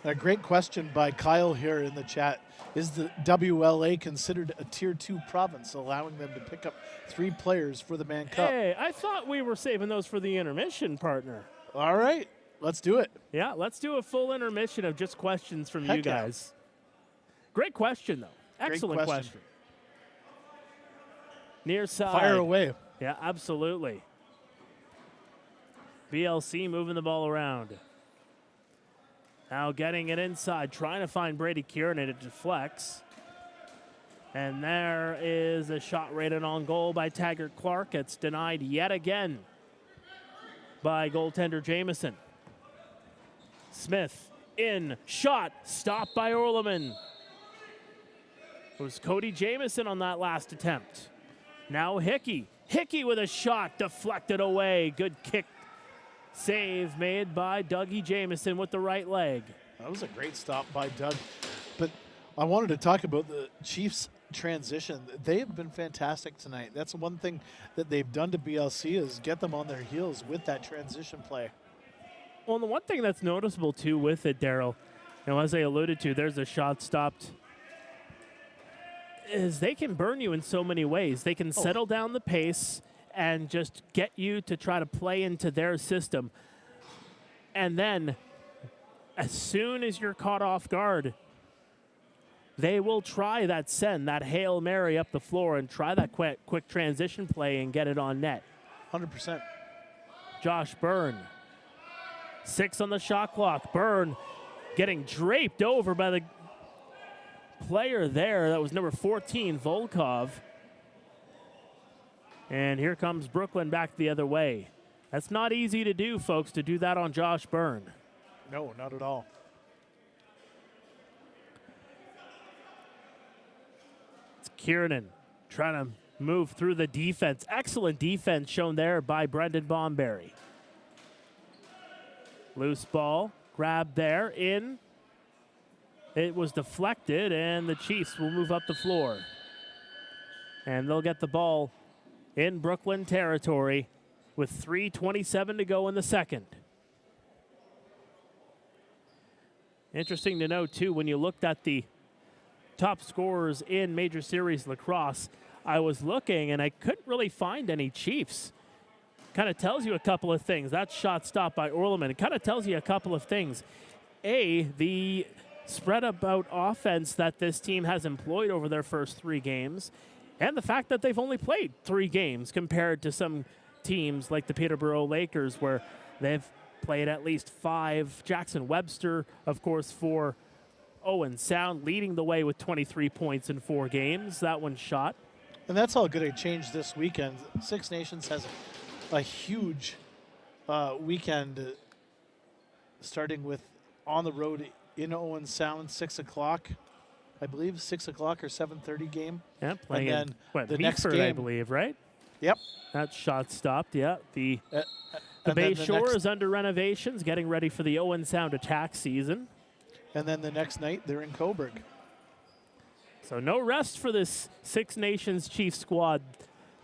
A great question by Kyle here in the chat. Is the WLA considered a Tier 2 province, allowing them to pick up 3 players for the Mann Cup? Hey, I thought we were saving those for the intermission, partner. All right. Let's do it. Yeah, let's do a full intermission of just questions from you guys. Great question, though. Excellent question. Near side. Fire away. Yeah, absolutely. BLC moving the ball around. Now getting it inside, trying to find Brady Kieran, and it deflects. And there is a shot rated on goal by Taggart Clark. It's denied yet again by goaltender Jamieson. Smith in, shot, stopped by Orleman. It was Cody Jamieson on that last attempt. Now Hickey. Hickey with a shot, deflected away. Good kick save made by Dougie Jamieson with the right leg. That was a great stop by Doug. But I wanted to talk about the Chiefs' transition. They have been fantastic tonight. That's one thing that they've done to BLC is get them on their heels with that transition play. Well, and the one thing that's noticeable, too, with it, Darryl, as I alluded to, there's a shot stopped, is they can burn you in so many ways. They can settle down the pace and just get you to try to play into their system. And then, as soon as you're caught off guard, they will try that send, that Hail Mary up the floor and try that quick transition play and get it on net. 100%. Josh Byrne. 6 on the shot clock. Byrne getting draped over by the player there. That was number 14, Volkov. And here comes Brooklyn back the other way. That's not easy to do, folks, to do that on Josh Byrne. No, not at all. It's Kiernan trying to move through the defense. Excellent defense shown there by Brendan Bomberry. Loose ball, grabbed there, in. It was deflected, and the Chiefs will move up the floor. And they'll get the ball in Brooklyn territory with 3:27 to go in the second. Interesting to know, too, when you looked at the top scorers in Major Series Lacrosse, I was looking and I couldn't really find any Chiefs. Kind of tells you a couple of things. That shot stopped by Orleman. It kind of tells you a couple of things. A, the spread about offense that this team has employed over their first 3 games, and the fact that they've only played 3 games compared to some teams like the Peterborough Lakers where they've played at least 5. Jackson Webster, of course, for Owen Sound, leading the way with 23 points in 4 games. That one shot. And that's all going to change this weekend. Six Nations has a huge weekend starting with on the road in Owen Sound, 6 o'clock. I believe 6 o'clock or 7:30 game. Yeah, playing and then the next Meaford, game, I believe, right? Yep. That shot stopped, yeah. The and Bay then the Shore next- is under renovations, getting ready for the Owen Sound attack season. And then the next night, they're in Coburg. So no rest for this Six Nations Chiefs squad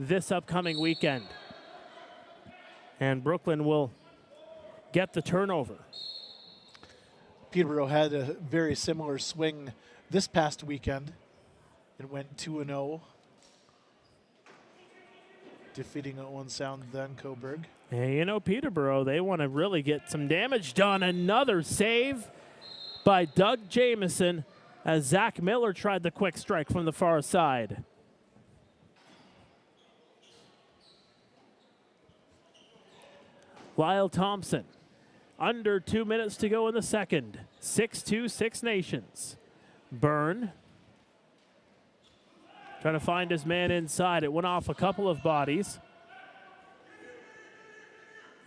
this upcoming weekend. And Brooklyn will get the turnover. Peterborough had a very similar swing this past weekend and went 2-0, defeating Owen Sound, then Coburg. And Peterborough, they want to really get some damage done. Another save by Doug Jamieson as Zach Miller tried the quick strike from the far side. Lyle Thompson, under 2 minutes to go in the second. 6-2, Six Nations. Byrne trying to find his man inside. It went off a couple of bodies.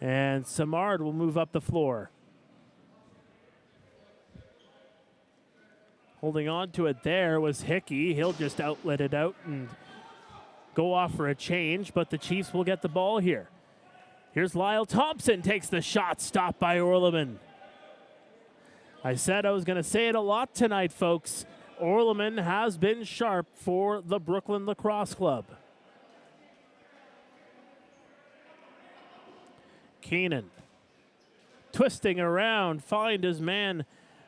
And Samard will move up the floor. Holding on to it there was Hickey. He'll just outlet it out and go off for a change, but the Chiefs will get the ball here. Here's Lyle Thompson, takes the shot, stopped by Orleman. I said I was going to say it a lot tonight, folks. Orleman has been sharp for the Brooklyn Lacrosse Club. Keenan twisting around, find his man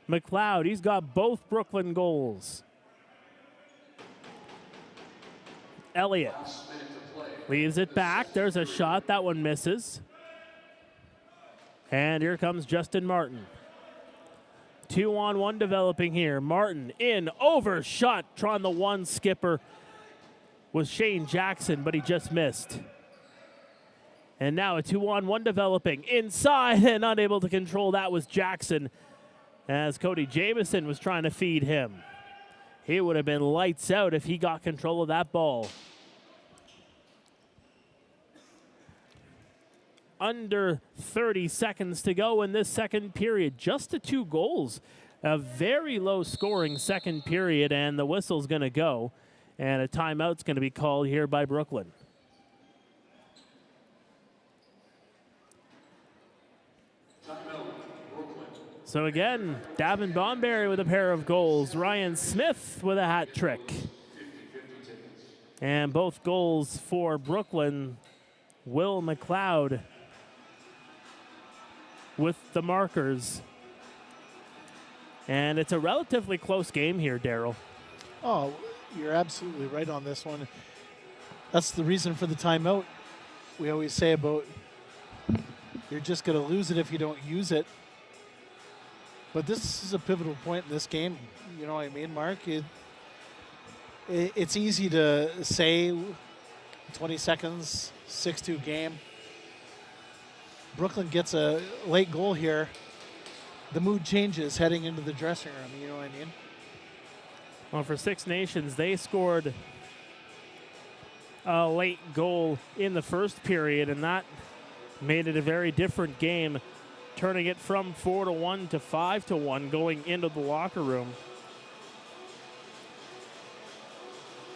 McLeod. He's got both Brooklyn goals. Elliott leaves it back. There's a shot. That one misses. And here comes Justin Martin. 2-on-1 developing here. Martin in, overshot. Trying the one skipper was Shane Jackson, but he just missed. And now a 2-on-1 developing inside and unable to control that was Jackson as Cody Jamieson was trying to feed him. he would have been lights out if he got control of that ball. Under 30 seconds to go in this second period. Just the 2 goals. A very low scoring second period, and the whistle's going to go. And a timeout's going to be called here by Brooklyn. So again, Davin Bomberry with a pair of goals. Ryan Smith with a hat trick. And both goals for Brooklyn. Will McLeod with the markers. And it's a relatively close game here, Darryl. Oh, you're absolutely right on this one. That's the reason for the timeout. We always say about you're just going to lose it if you don't use it. But this is a pivotal point in this game. You know what I mean, Mark? It's easy to say 20 seconds, 6-2 game. Brooklyn gets a late goal here. The mood changes heading into the dressing room. You know what I mean? Well, for Six Nations, they scored a late goal in the first period, and that made it a very different game, turning it from 4-1 to 5-1 going into the locker room.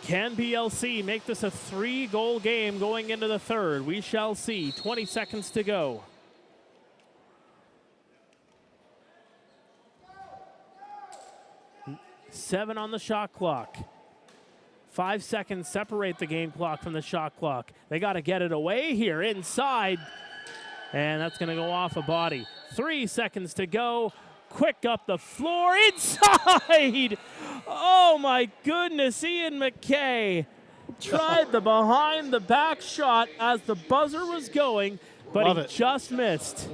Can BLC make this a 3-goal game going into the third? We shall see. 20 seconds to go. Seven on the shot clock. 5 seconds separate the game clock from the shot clock. They got to get it away here inside. And that's going to go off a body. 3 seconds to go. Quick up the floor inside. Oh my goodness, Ian McKay tried the behind the back shot as the buzzer was going, but he just missed.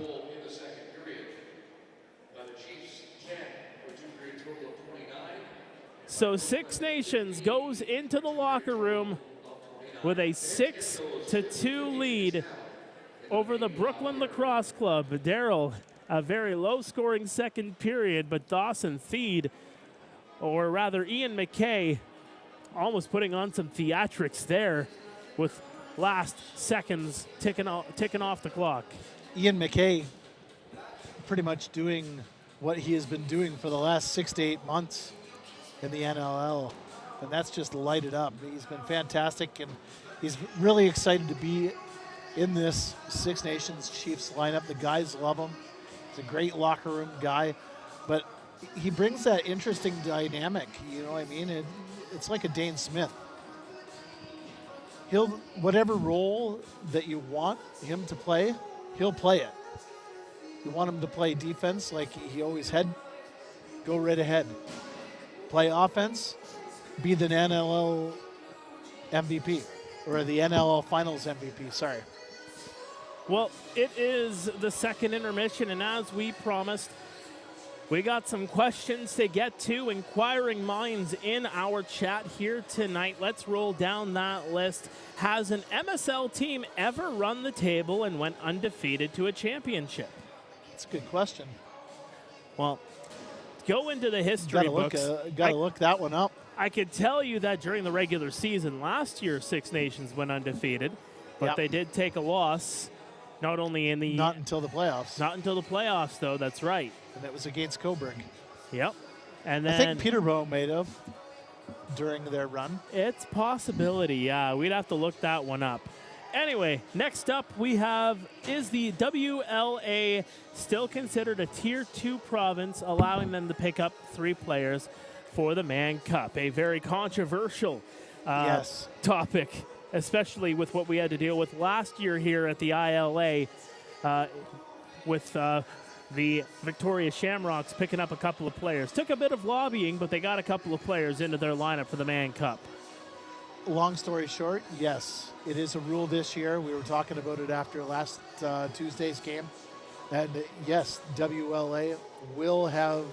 So Six Nations goes into the locker room with a 6-2 lead over the Brooklyn Lacrosse Club. Darryl, a very low-scoring second period, but Dawson Theed, or rather Ian McKay, almost putting on some theatrics there with last seconds ticking off the clock. Ian McKay pretty much doing what he has been doing for the last 6 to 8 months in the NLL, and that's just lighted up. He's been fantastic, and he's really excited to be in this Six Nations Chiefs lineup. The guys love him. He's a great locker room guy, but he brings that interesting dynamic, you know what I mean? It's like a Dane Smith. Whatever role that you want him to play, he'll play it. You want him to play defense like he always had, go right ahead. Play offense, be the NLL MVP, or the NLL Finals MVP, sorry. Well, it is the second intermission, and as we promised, we got some questions to get to, inquiring minds in our chat here tonight. Let's roll down that list. Has an MSL team ever run the table and went undefeated to a championship? That's a good question. Well, go into the history books. Gotta look that one up. I could tell you that during the regular season last year, Six Nations went undefeated, but they did take a loss. Not only in the... Not until the playoffs. Not until the playoffs, though. That's right. And that was against Coburg. Yep. And then... I think Peterborough may have during their run. It's possibility, yeah. We'd have to look that one up. Anyway, next up we have, is the WLA still considered a Tier 2 province, allowing them to pick up 3 players for the Mann Cup? A very controversial topic, especially with what we had to deal with last year here at the ILA with the Victoria Shamrocks picking up a couple of players. Took a bit of lobbying, but they got a couple of players into their lineup for the Mann Cup. Long story short, yes, it is a rule this year. We were talking about it after last Tuesday's game. And yes, WLA will have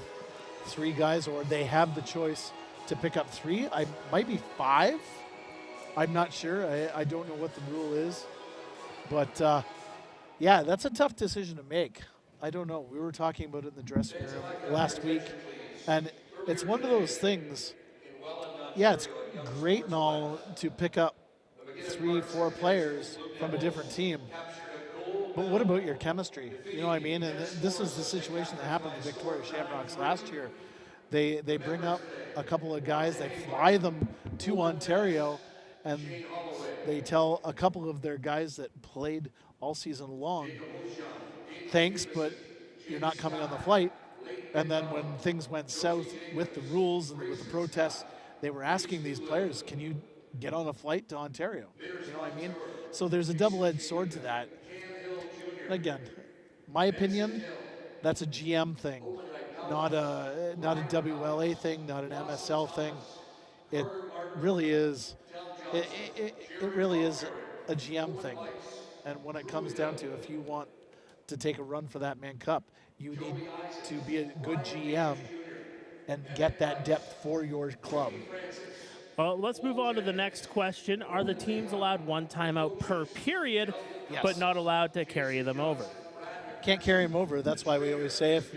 3 guys, or they have the choice to pick up 3. I might be 5. I'm not sure. I don't know what the rule is. But, yeah, that's a tough decision to make. I don't know. We were talking about it in the dressing room last week. And it's one of those things yeah, it's great and all to pick up 3-4 players from a different team. But what about your chemistry? You know what I mean? And this is the situation that happened to Victoria Shamrocks last year. They bring up a couple of guys, they fly them to Ontario, and they tell a couple of their guys that played all season long, thanks, but you're not coming on the flight. And then when things went south with the rules and with the protests, they were asking these players, can you get on a flight to Ontario? You know what I mean? So there's a double-edged sword to that. Again, my opinion, that's a GM thing, not a WLA thing, not an MSL thing. It really is. It really is a GM thing. And when it comes down to, if you want to take a run for that Mann Cup, you need to be a good GM and get that depth for your club. Well, let's move on to the next question. Are the teams allowed one timeout per period, Yes. but not allowed to carry them over? Can't carry them over. That's why we always say if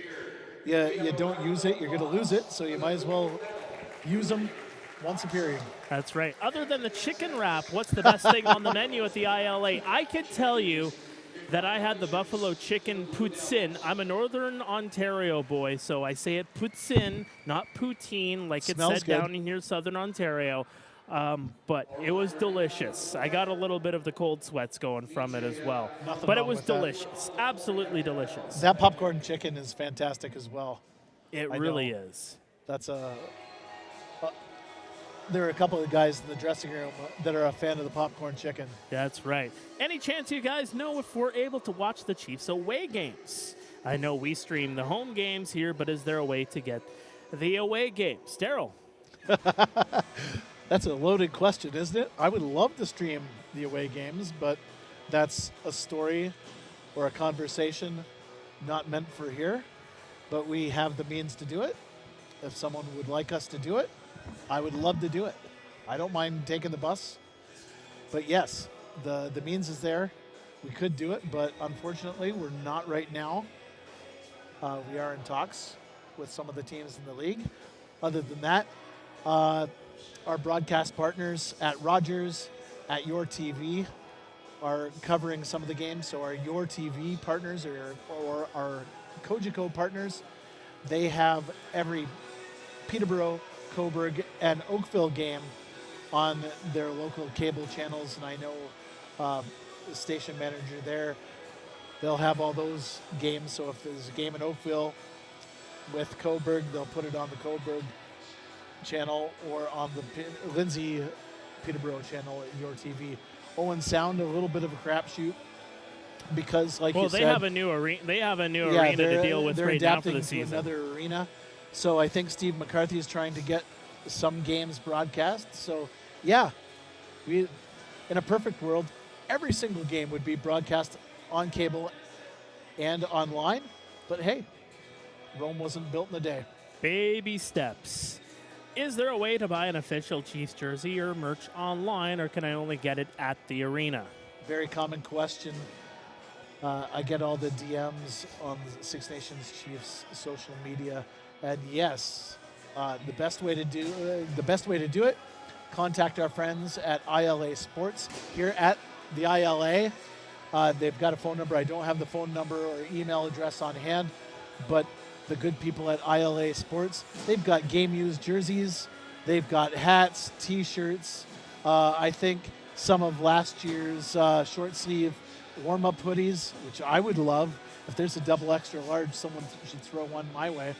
you don't use it, you're going to lose it. So you might as well use them once a period. That's right. Other than the chicken wrap, what's the best thing on the menu at the ILA? I can tell you that I had the buffalo chicken poutine. I'm a Northern Ontario boy, so I say it poutine, not poutine, like it's Smells said good. down in here, Southern Ontario. But it was delicious. I got a little bit of the cold sweats going from it as well. Nothing But it wrong was with that. delicious. Absolutely delicious. That popcorn chicken is fantastic as well. It I really know. is. That's there are a couple of guys in the dressing room that are a fan of the popcorn chicken. That's right. Any chance you guys know if we're able to watch the Chiefs away games? I know we stream the home games here, but is there a way to get the away games? Darryl. That's a loaded question, isn't it? I would love to stream the away games, but that's a story or a conversation not meant for here. But we have the means to do it. If someone would like us to do it, I would love to do it. I don't mind taking the bus. But yes, the means is there. We could do it, but unfortunately, we're not right now. We are in talks with some of the teams in the league. Other than that, our broadcast partners at Rogers, at Your TV, are covering some of the games. So our Your TV partners or our Cogeco partners, they have every Peterborough, Coburg, and Oakville game on their local cable channels. And I know the station manager there, they'll have all those games. So if there's a game in Oakville with Coburg, they'll put it on the Coburg channel or on the Lindsay Peterborough channel at Your TV. Owen Sound, a little bit of a crapshoot because, like you said, they have a new arena. They have a new arena to deal with right now for the season. To another arena. So I think Steve McCarthy is trying to get some games broadcast. So yeah, in a perfect world, every single game would be broadcast on cable and online. But hey, Rome wasn't built in a day. Baby steps. Is there a way to buy an official Chiefs jersey or merch online, or can I only get it at the arena? Very common question. I get all the DMs on the Six Nations Chiefs social media, and yes, the best way to do it, contact our friends at ILA Sports here at the ILA. They've got a phone number. I don't have the phone number or email address on hand, but the good people at ILA Sports, they've got game used jerseys, they've got hats, T-shirts. I think some of last year's short sleeve warm-up hoodies, which I would love. If there's a double extra large, someone should throw one my way.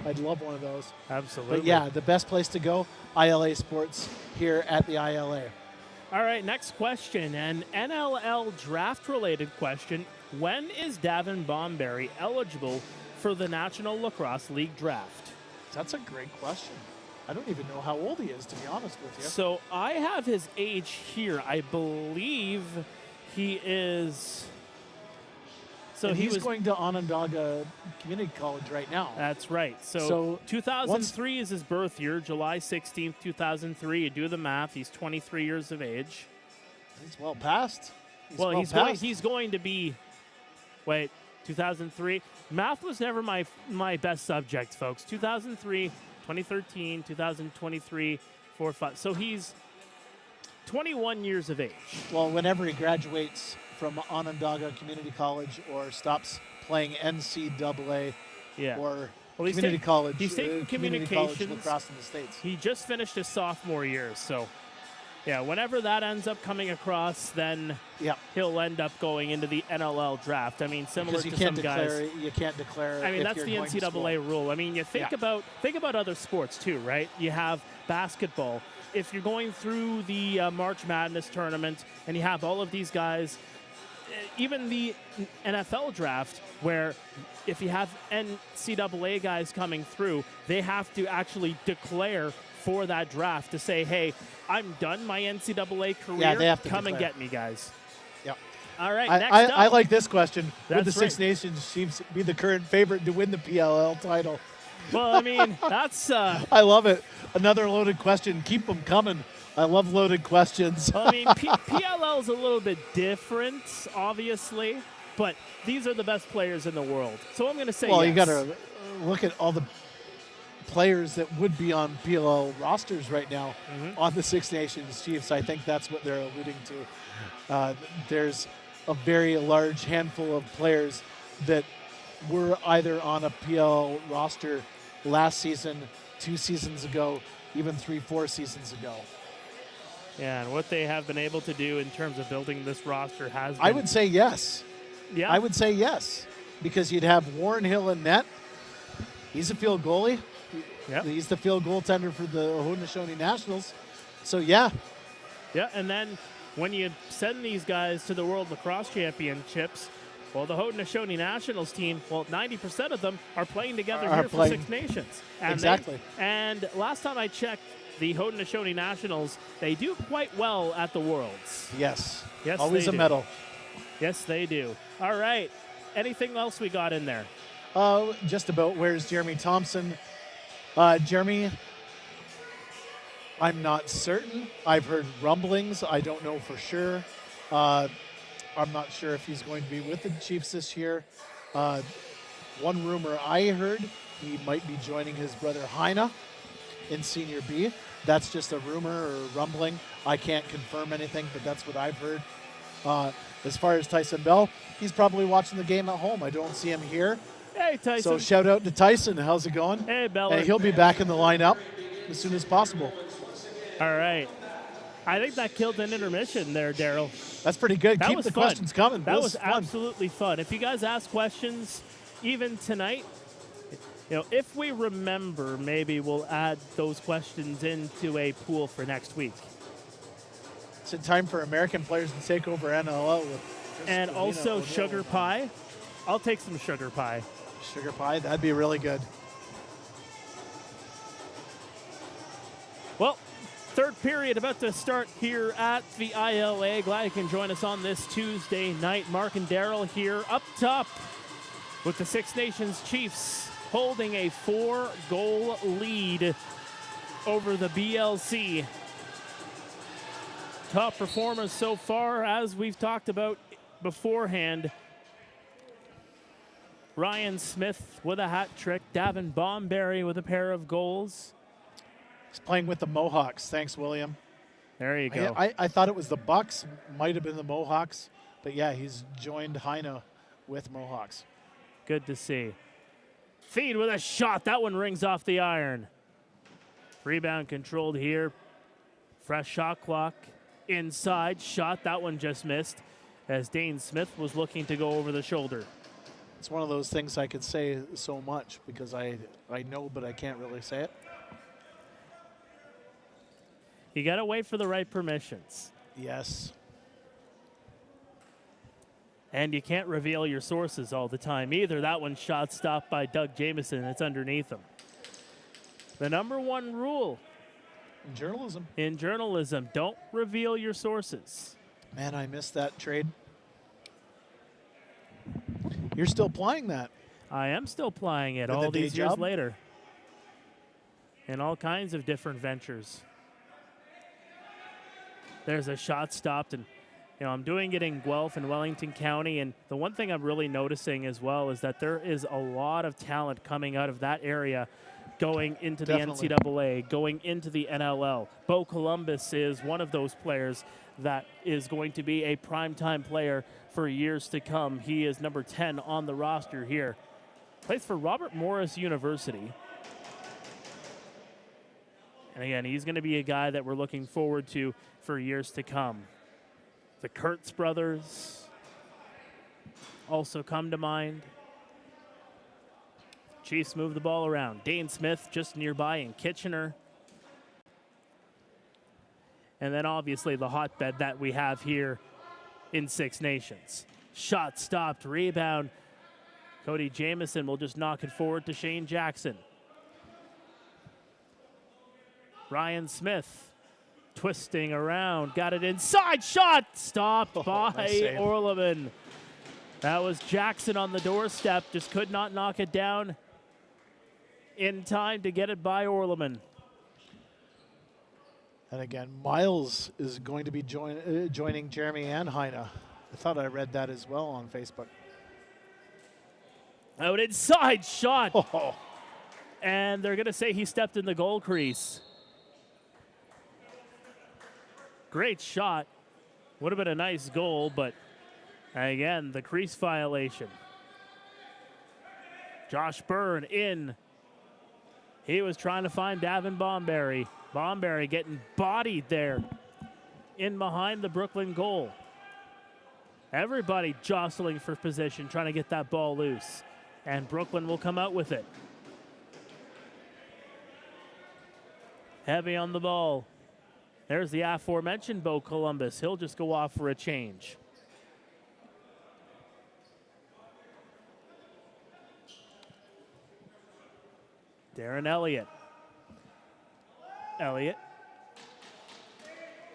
I'd love one of those. Absolutely. But yeah, the best place to go, ILA Sports here at the ILA. All right, next question, an NLL draft-related question. When is Davin Bomberry eligible for the National Lacrosse League draft? That's a great question. I don't even know how old he is, to be honest with you. So I have his age here. I believe he is... So he's going to Onondaga Community College right now. That's right. So 2003 is his birth year, July 16th, 2003. You do the math. He's 23 years of age. He's well past. He's going to be... Wait, 2003? Math was never my best subject, folks. 2003, 2013, 2023, 4, 5. So he's 21 years of age. Well, whenever he graduates from Onondaga Community College or stops playing NCAA Yeah. or Well, community college, he's taking community college communications. lacrosse in the States. He just finished his sophomore year, so yeah, whenever that ends up coming across, then he'll end up going into the NLL draft. I mean, similar because to some guys. You can't declare. I mean, if that's you're the going to school. NCAA rule. I mean, you think about other sports too, right? You have basketball. If you're going through the March Madness tournament and you have all of these guys, even the NFL draft, where if you have NCAA guys coming through, they have to actually declare for that draft to say, hey, I'm done my NCAA career. Yeah, they have to come declare. and get me, guys. Yep. All right, next up. I like this question. Would the That's Six right. Nations Chiefs be the current favorite to win the PLL title? Well, I mean, that's... I love it. Another loaded question. Keep them coming. I love loaded questions. I mean, PLL is a little bit different, obviously, but these are the best players in the world. So I'm going to say Well, yes. you got to look at all the players that would be on PLL rosters right now on the Six Nations Chiefs. I think that's what they're alluding to. There's a very large handful of players that were either on a PLL roster last season, 2 seasons ago, even 3-4 seasons ago. Yeah, and what they have been able to do in terms of building this roster has been... I would say yes. Yeah. I would say yes, because you'd have Warren Hill in net. He's a field goalie. Yep. He's the field goaltender for the Haudenosaunee Nationals. So, yeah. Yeah, and then when you send these guys to the World Lacrosse Championships, well, the Haudenosaunee Nationals team, 90% of them are playing together here for Six Nations. And Exactly. And last time I checked, the Haudenosaunee Nationals, they do quite well at the Worlds. Yes. Yes, Always they a do. medal. Yes, they do. All right. Anything else we got in there? Just about. Where's Jeremy Thompson? Jeremy, I'm not certain. I've heard rumblings. I don't know for sure. I'm not sure if he's going to be with the Chiefs this year. One rumor I heard, he might be joining his brother Heine in Senior B. That's just a rumor or rumbling. I can't confirm anything, but that's what I've heard. As far as Tyson Bell, he's probably watching the game at home. I don't see him here. Hey, Tyson. So shout out to Tyson. How's it going? Hey, Bella. And he'll be back in the lineup as soon as possible. All right. I think that killed an intermission there, Darryl. That's pretty good. That Keep was the fun. questions coming. That This was is fun. absolutely fun. If you guys ask questions, even tonight, if we remember, maybe we'll add those questions into a pool for next week. It's time for American players to take over NLL with Chris And Covina also O'Neill. sugar pie. I'll take some sugar pie. Sugar pie, that'd be really good. Well, third period about to start here at the ILA. Glad you can join us on this Tuesday night. Mark and Darryl here up top with the Six Nations Chiefs holding a 4-goal lead over the BLC. Top performers so far, as we've talked about beforehand. Ryan Smith with a hat trick. Davin Bomberry with a pair of goals. He's playing with the Mohawks. Thanks, William. There you go. I thought it was the Bucks. Might have been the Mohawks. But, yeah, he's joined Heine with Mohawks. Good to see. Feed with a shot. That one rings off the iron. Rebound controlled here. Fresh shot clock. Inside shot. That one just missed as Dane Smith was looking to go over the shoulder. It's one of those things I could say so much because I know, but I can't really say it. You got to wait for the right permissions. Yes. And you can't reveal your sources all the time either. That one shot stopped by Doug Jamieson. It's underneath him. The number one rule in journalism, don't reveal your sources. Man, I missed that trade. You're still playing that. I am still playing it With all the day these years job? later. In all kinds of different ventures. There's a shot stopped, and I'm doing it in Guelph and Wellington County, and the one thing I'm really noticing as well is that there is a lot of talent coming out of that area going into the Definitely. NCAA, going into the NLL. Bo Columbus is one of those players that is going to be a primetime player for years to come. He is number 10 on the roster here. Plays for Robert Morris University. And again, he's going to be a guy that we're looking forward to for years to come. The Kurtz brothers also come to mind. Chiefs move the ball around. Dane Smith just nearby in Kitchener. And then obviously the hotbed that we have here in Six Nations. Shot stopped, rebound. Cody Jamieson will just knock it forward to Shane Jackson. Ryan Smith twisting around, got it inside, shot stopped by nice save. Orleman. That was Jackson on the doorstep, just could not knock it down in time to get it by Orleman. And again, Miles is going to be joining Jeremy and Heine. I thought I read that as well on Facebook. Out inside shot. Oh, And they're going to say he stepped in the goal crease. Great shot. Would have been a nice goal, but again, the crease violation. Josh Byrne in. He was trying to find Davin Bomberry. Bomberry getting bodied there in behind the Brooklyn goal. Everybody jostling for position, trying to get that ball loose. And Brooklyn will come out with it. Heavy on the ball. There's the aforementioned Bo Columbus. He'll just go off for a change. Darren Elliott. Elliott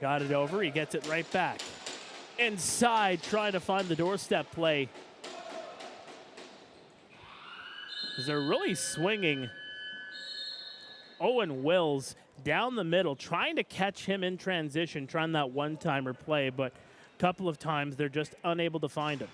got it over. He gets it right back. Inside, trying to find the doorstep play. They're really swinging Owen Wills down the middle, trying to catch him in transition, trying that one-timer play, but a couple of times they're just unable to find him.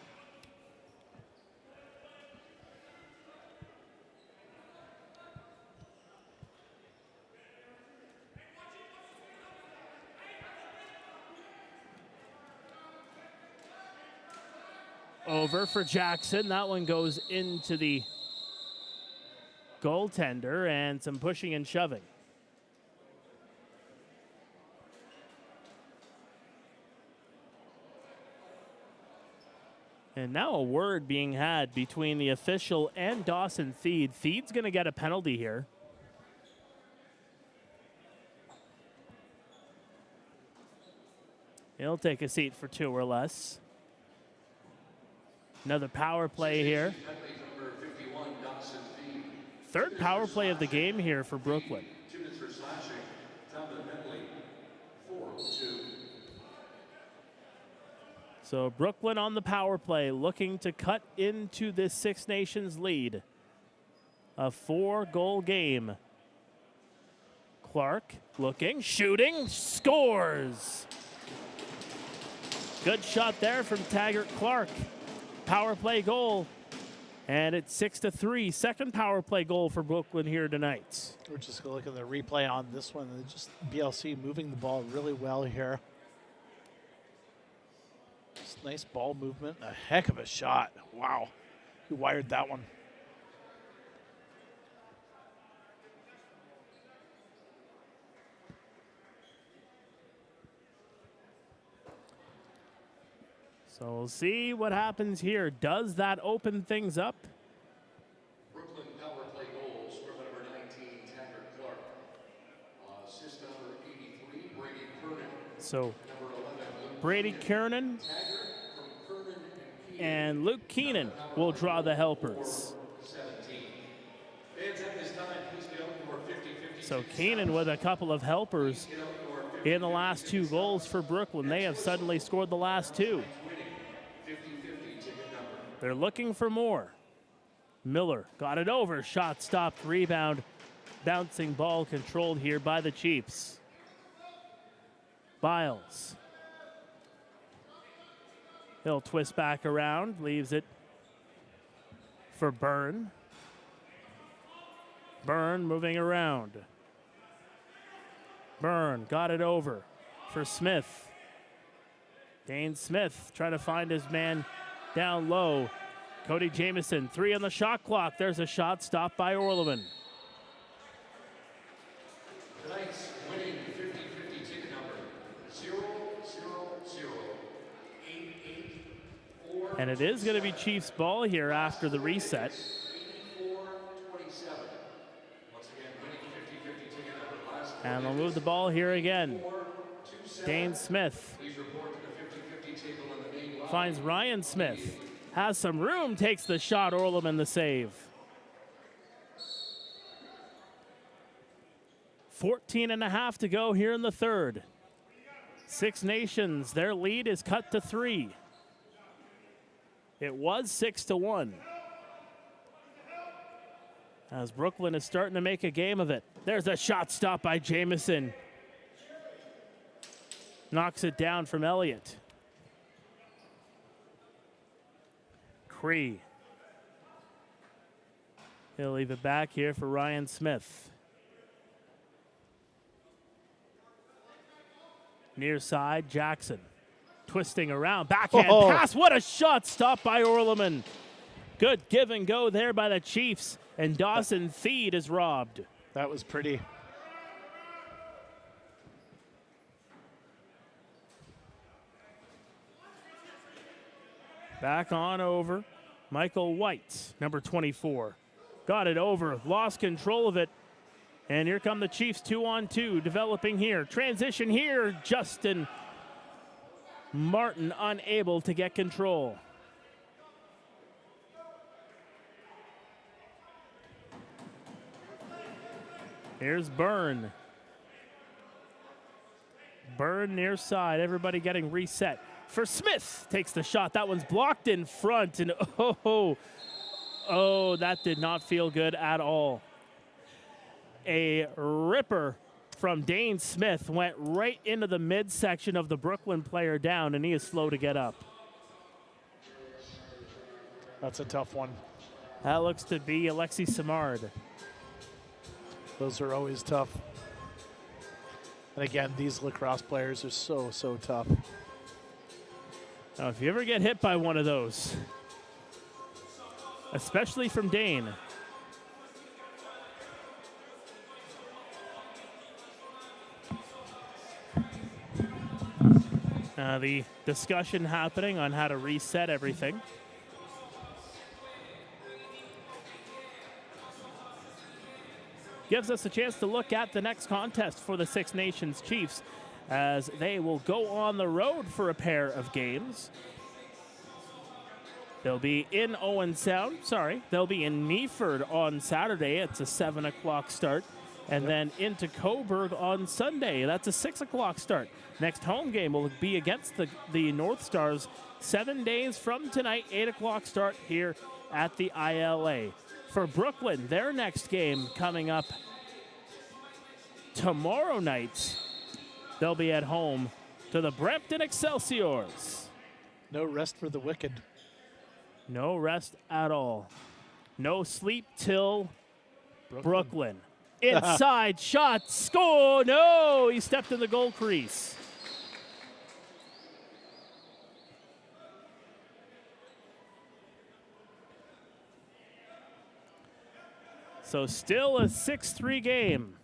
Over for Jackson. That one goes into the goaltender, and some pushing and shoving. And now a word being had between the official and Dawson Theed. Theed's going to get a penalty here. He'll take a seat for 2 or less. Another power play here. Third power play of the game here for Brooklyn. So Brooklyn on the power play, looking to cut into this Six Nations lead. A 4-goal game. Clark looking, shooting, scores. Good shot there from Taggart Clark. Power play goal. And it's 6-3. Second power play goal for Brooklyn here tonight. we're just going to look at the replay on this one. Just BLC moving the ball really well here. Just nice ball movement. A heck of a shot. Wow. Who wired that one? So we'll see what happens here. Does that open things up? Brooklyn power play goals from number 19, Taggart Clark. Assist number 83, Brady Kernan. So Number 11, Luke Brady Kernan Taggart from Kernan and Luke Keenan will draw the helpers. 17. Fans at this time, please get out your 50-50. So Keenan with a couple of helpers in the last 2 goals for Brooklyn. They have suddenly scored the last 2. They're looking for more. Miller got it over. Shot stopped. Rebound. Bouncing ball controlled here by the Chiefs. Biles. He'll twist back around. Leaves it for Byrne. Byrne moving around. Byrne got it over for Smith. Dane Smith trying to find his man down low. Cody Jamieson, 3 on the shot clock. There's a shot stopped by Orleman. Tonight's winning 50-50 ticket number 0008884. And it is going to be Chiefs ball here after the reset. 8427. Once again, winning 50-50 ticket number last. And they'll move the ball here again. Dane Smith Please report to the 50-50 table in the main lobby. finds Ryan Smith. Has some room, takes the shot. Orleman the save. 14 and a half to go here in the third. Six Nations, their lead is cut to 3. It was 6-1. As Brooklyn is starting to make a game of it. There's a shot stop by Jamieson. Knocks it down from Elliott. Cree. He'll leave it back here for Ryan Smith. Near side, Jackson. Twisting around, backhand pass. What a shot, stopped by Orleman. Good give and go there by the Chiefs. And Dawson Theed is robbed. That was pretty. Back on over. Michael White, number 24. Got it over, lost control of it. And here come the Chiefs 2-on-2, developing here. Transition here, Justin Martin unable to get control. Here's Byrne. Byrne near side, everybody getting reset. For Smith, takes the shot. That one's blocked in front, and oh, that did not feel good at all. A ripper from Dane Smith went right into the midsection of the Brooklyn player down, and he is slow to get up. That's a tough one. That looks to be Alexi Simard. Those are always tough. And again, these lacrosse players are so tough. Now, if you ever get hit by one of those, especially from Dane, the discussion happening on how to reset everything. Gives us a chance to look at the next contest for the Six Nations Chiefs, as they will go on the road for a pair of games. They'll be in Owen Sound, they'll be in Meaford on Saturday. It's a 7 o'clock start. And then into Coburg on Sunday. That's a 6 o'clock start. Next home game will be against the North Stars 7 days from tonight, 8 o'clock start here at the ILA. For Brooklyn, their next game coming up tomorrow night. They'll be at home to the Brampton Excelsiors. No rest for the wicked. No rest at all. No sleep till Brooklyn. Inside shot, score! No, he stepped in the goal crease. So still a 6-3 game.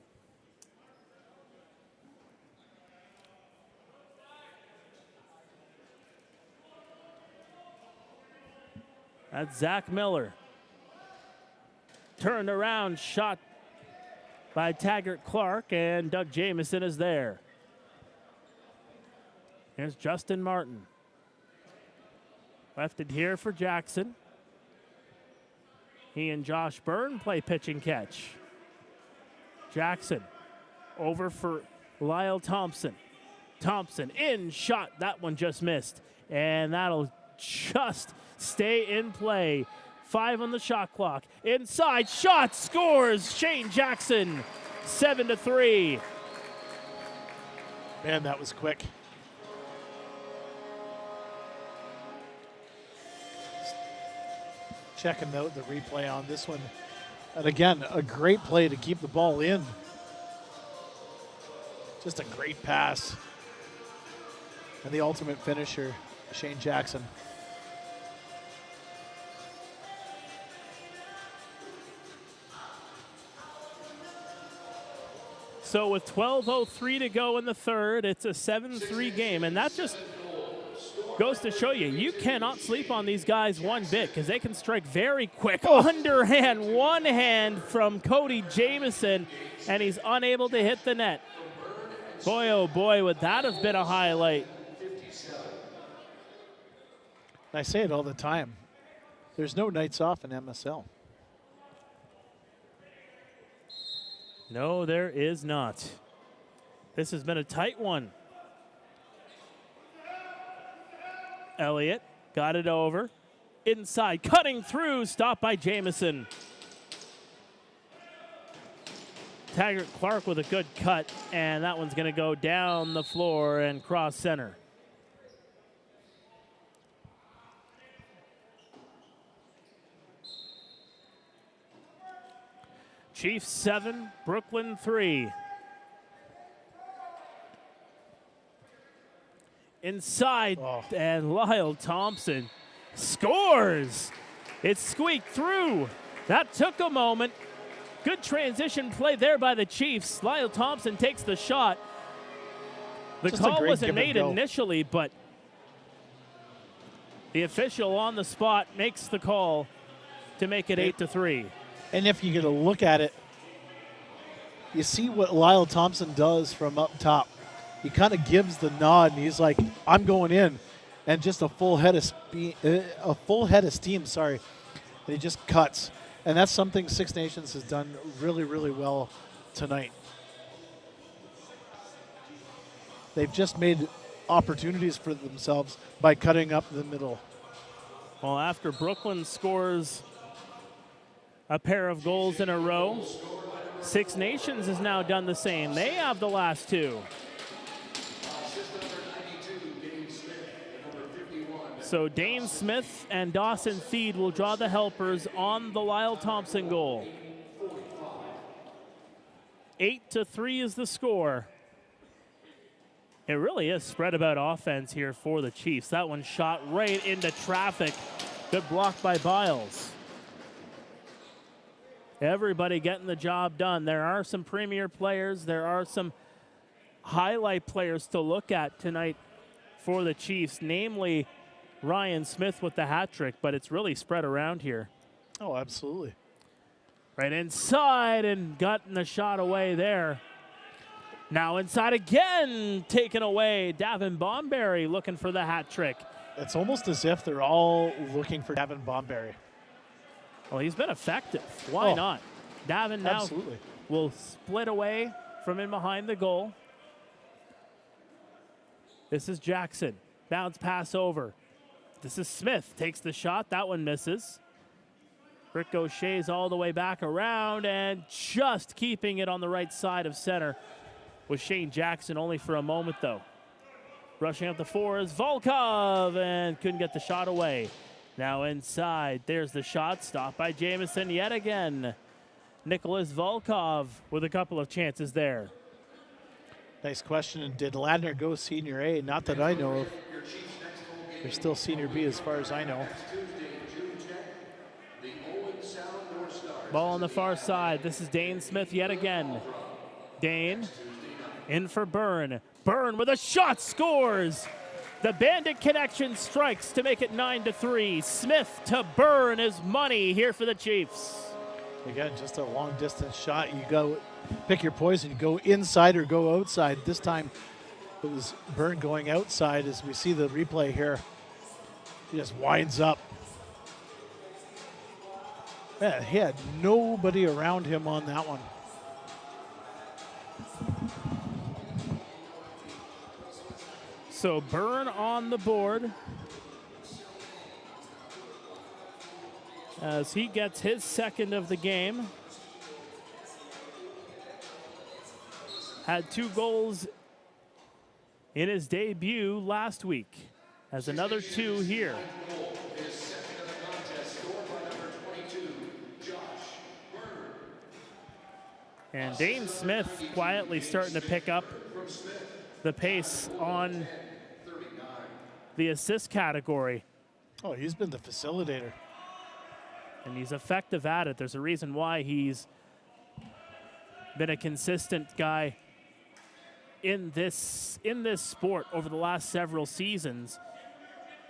That's Zach Miller. Turned around, shot by Taggart Clark, and Doug Jamieson is there. Here's Justin Martin. Left it here for Jackson. He and Josh Byrne play pitch and catch. Jackson over for Lyle Thompson. Thompson in, shot. That one just missed. And that'll just stay in play. 5 on the shot clock. Inside shot, scores. Shane Jackson, 7-3. Man, that was quick. Checking out the replay on this one. And again, a great play to keep the ball in. Just a great pass. And the ultimate finisher, Shane Jackson. So with 12:03 to go in the third, it's a 7-3 game, and that just goes to show you, you cannot sleep on these guys one bit because they can strike very quick. Oh. Underhand, one hand from Cody Jamieson, and he's unable to hit the net. Boy, oh boy, would that have been a highlight. I say it all the time. There's no nights off in MSL. No, there is not. This has been a tight one. Elliott got it over. Inside, cutting through, stopped by Jamieson. Taggart Clark with a good cut, and that one's going to go down the floor and cross center. Chiefs 7, Brooklyn 3. Inside, and Lyle Thompson scores. It squeaked through. That took a moment. Good transition play there by the Chiefs. Lyle Thompson takes the shot. The call wasn't made initially, but the official on the spot makes the call to make it 8-3. And if you get a look at it, you see what Lyle Thompson does from up top. He kind of gives the nod, and he's like, "I'm going in," and just a full head of steam. Sorry, and he just cuts, and that's something Six Nations has done really, really well tonight. They've just made opportunities for themselves by cutting up the middle. Well, after Brooklyn scores a pair of goals in a row, Six Nations has now done the same. They have the last two. So Dane Smith and Dawson Feed will draw the helpers on the Lyle Thompson goal. 8-3 is the score. It really is spread about offense here for the Chiefs. That one shot right into traffic. Good block by Biles. Everybody getting the job done. There are some premier players. There are some highlight players to look at tonight for the Chiefs, namely Ryan Smith with the hat trick, but it's really spread around here. Oh, absolutely. Right inside and gotten the shot away there. Now inside again, taken away. Davin Bomberry looking for the hat trick. It's almost as if they're all looking for Davin Bomberry. Well, he's been effective. Why not? Davin now will split away from in behind the goal. This is Jackson. Bounce pass over. This is Smith. Takes the shot. That one misses. Ricochets all the way back around and just keeping it on the right side of center was Shane Jackson, only for a moment though. Rushing up the four is Volkov and couldn't get the shot away. Now inside, there's the shot, stopped by Jamieson yet again. Nicholas Volkov with a couple of chances there. Nice question. Did Ladner go Senior A? Not that I know of. They're still Senior B as far as I know. Ball on the far side. This is Dane Smith yet again. Dane in for Byrne. Byrne with a shot, scores. The Bandit connection strikes to make it 9-3. Smith to Byrne is money here for the Chiefs. Again, just a long distance shot. You go pick your poison, go inside or go outside. This time it was Byrne going outside as we see the replay here. He just winds up. Man, he had nobody around him on that one. So Byrne on the board as he gets his second of the game. Had 2 goals in his debut last week. Has another 2 here. And Dane Smith quietly starting to pick up the pace on the assist category. Oh, he's been the facilitator. And he's effective at it. There's a reason why he's been a consistent guy in this sport over the last several seasons.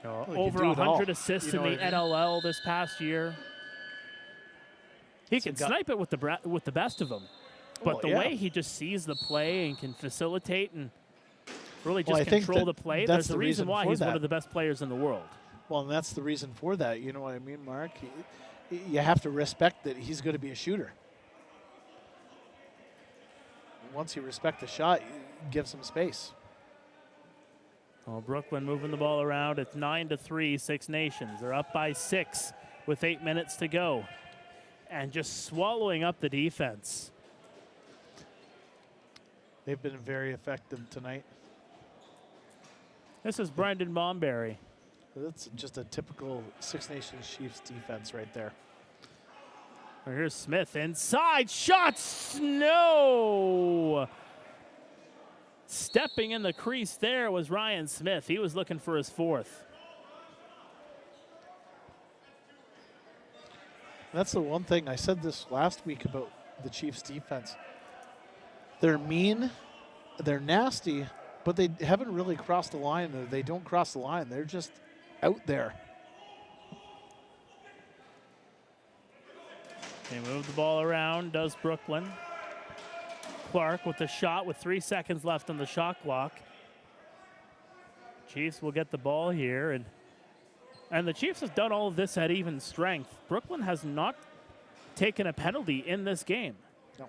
Over 100 assists in the NLL this past year. He can snipe it with the best of them. But the way he just sees the play and can facilitate and really just control the play, there's a reason why he's one of the best players in the world. Well, and that's the reason for that. You know what I mean, Mark? You have to respect that he's going to be a shooter. Once you respect the shot, you give some space. Well, Brooklyn moving the ball around. It's 9-3, Six Nations. They're up by 6 with 8 minutes to go. And just swallowing up the defense. They've been very effective tonight. This is Brendan Bomberry. That's just a typical Six Nations Chiefs defense right there. Well, here's Smith inside. Shots! No! Stepping in the crease there was Ryan Smith. He was looking for his 4th. That's the one thing. I said this last week about the Chiefs defense. They're mean, they're nasty, but they haven't really crossed the line. They don't cross the line. They're just out there. They move the ball around, does Brooklyn. Clark with the shot with 3 seconds left on the shot clock. Chiefs will get the ball here, and the Chiefs have done all of this at even strength. Brooklyn has not taken a penalty in this game. No.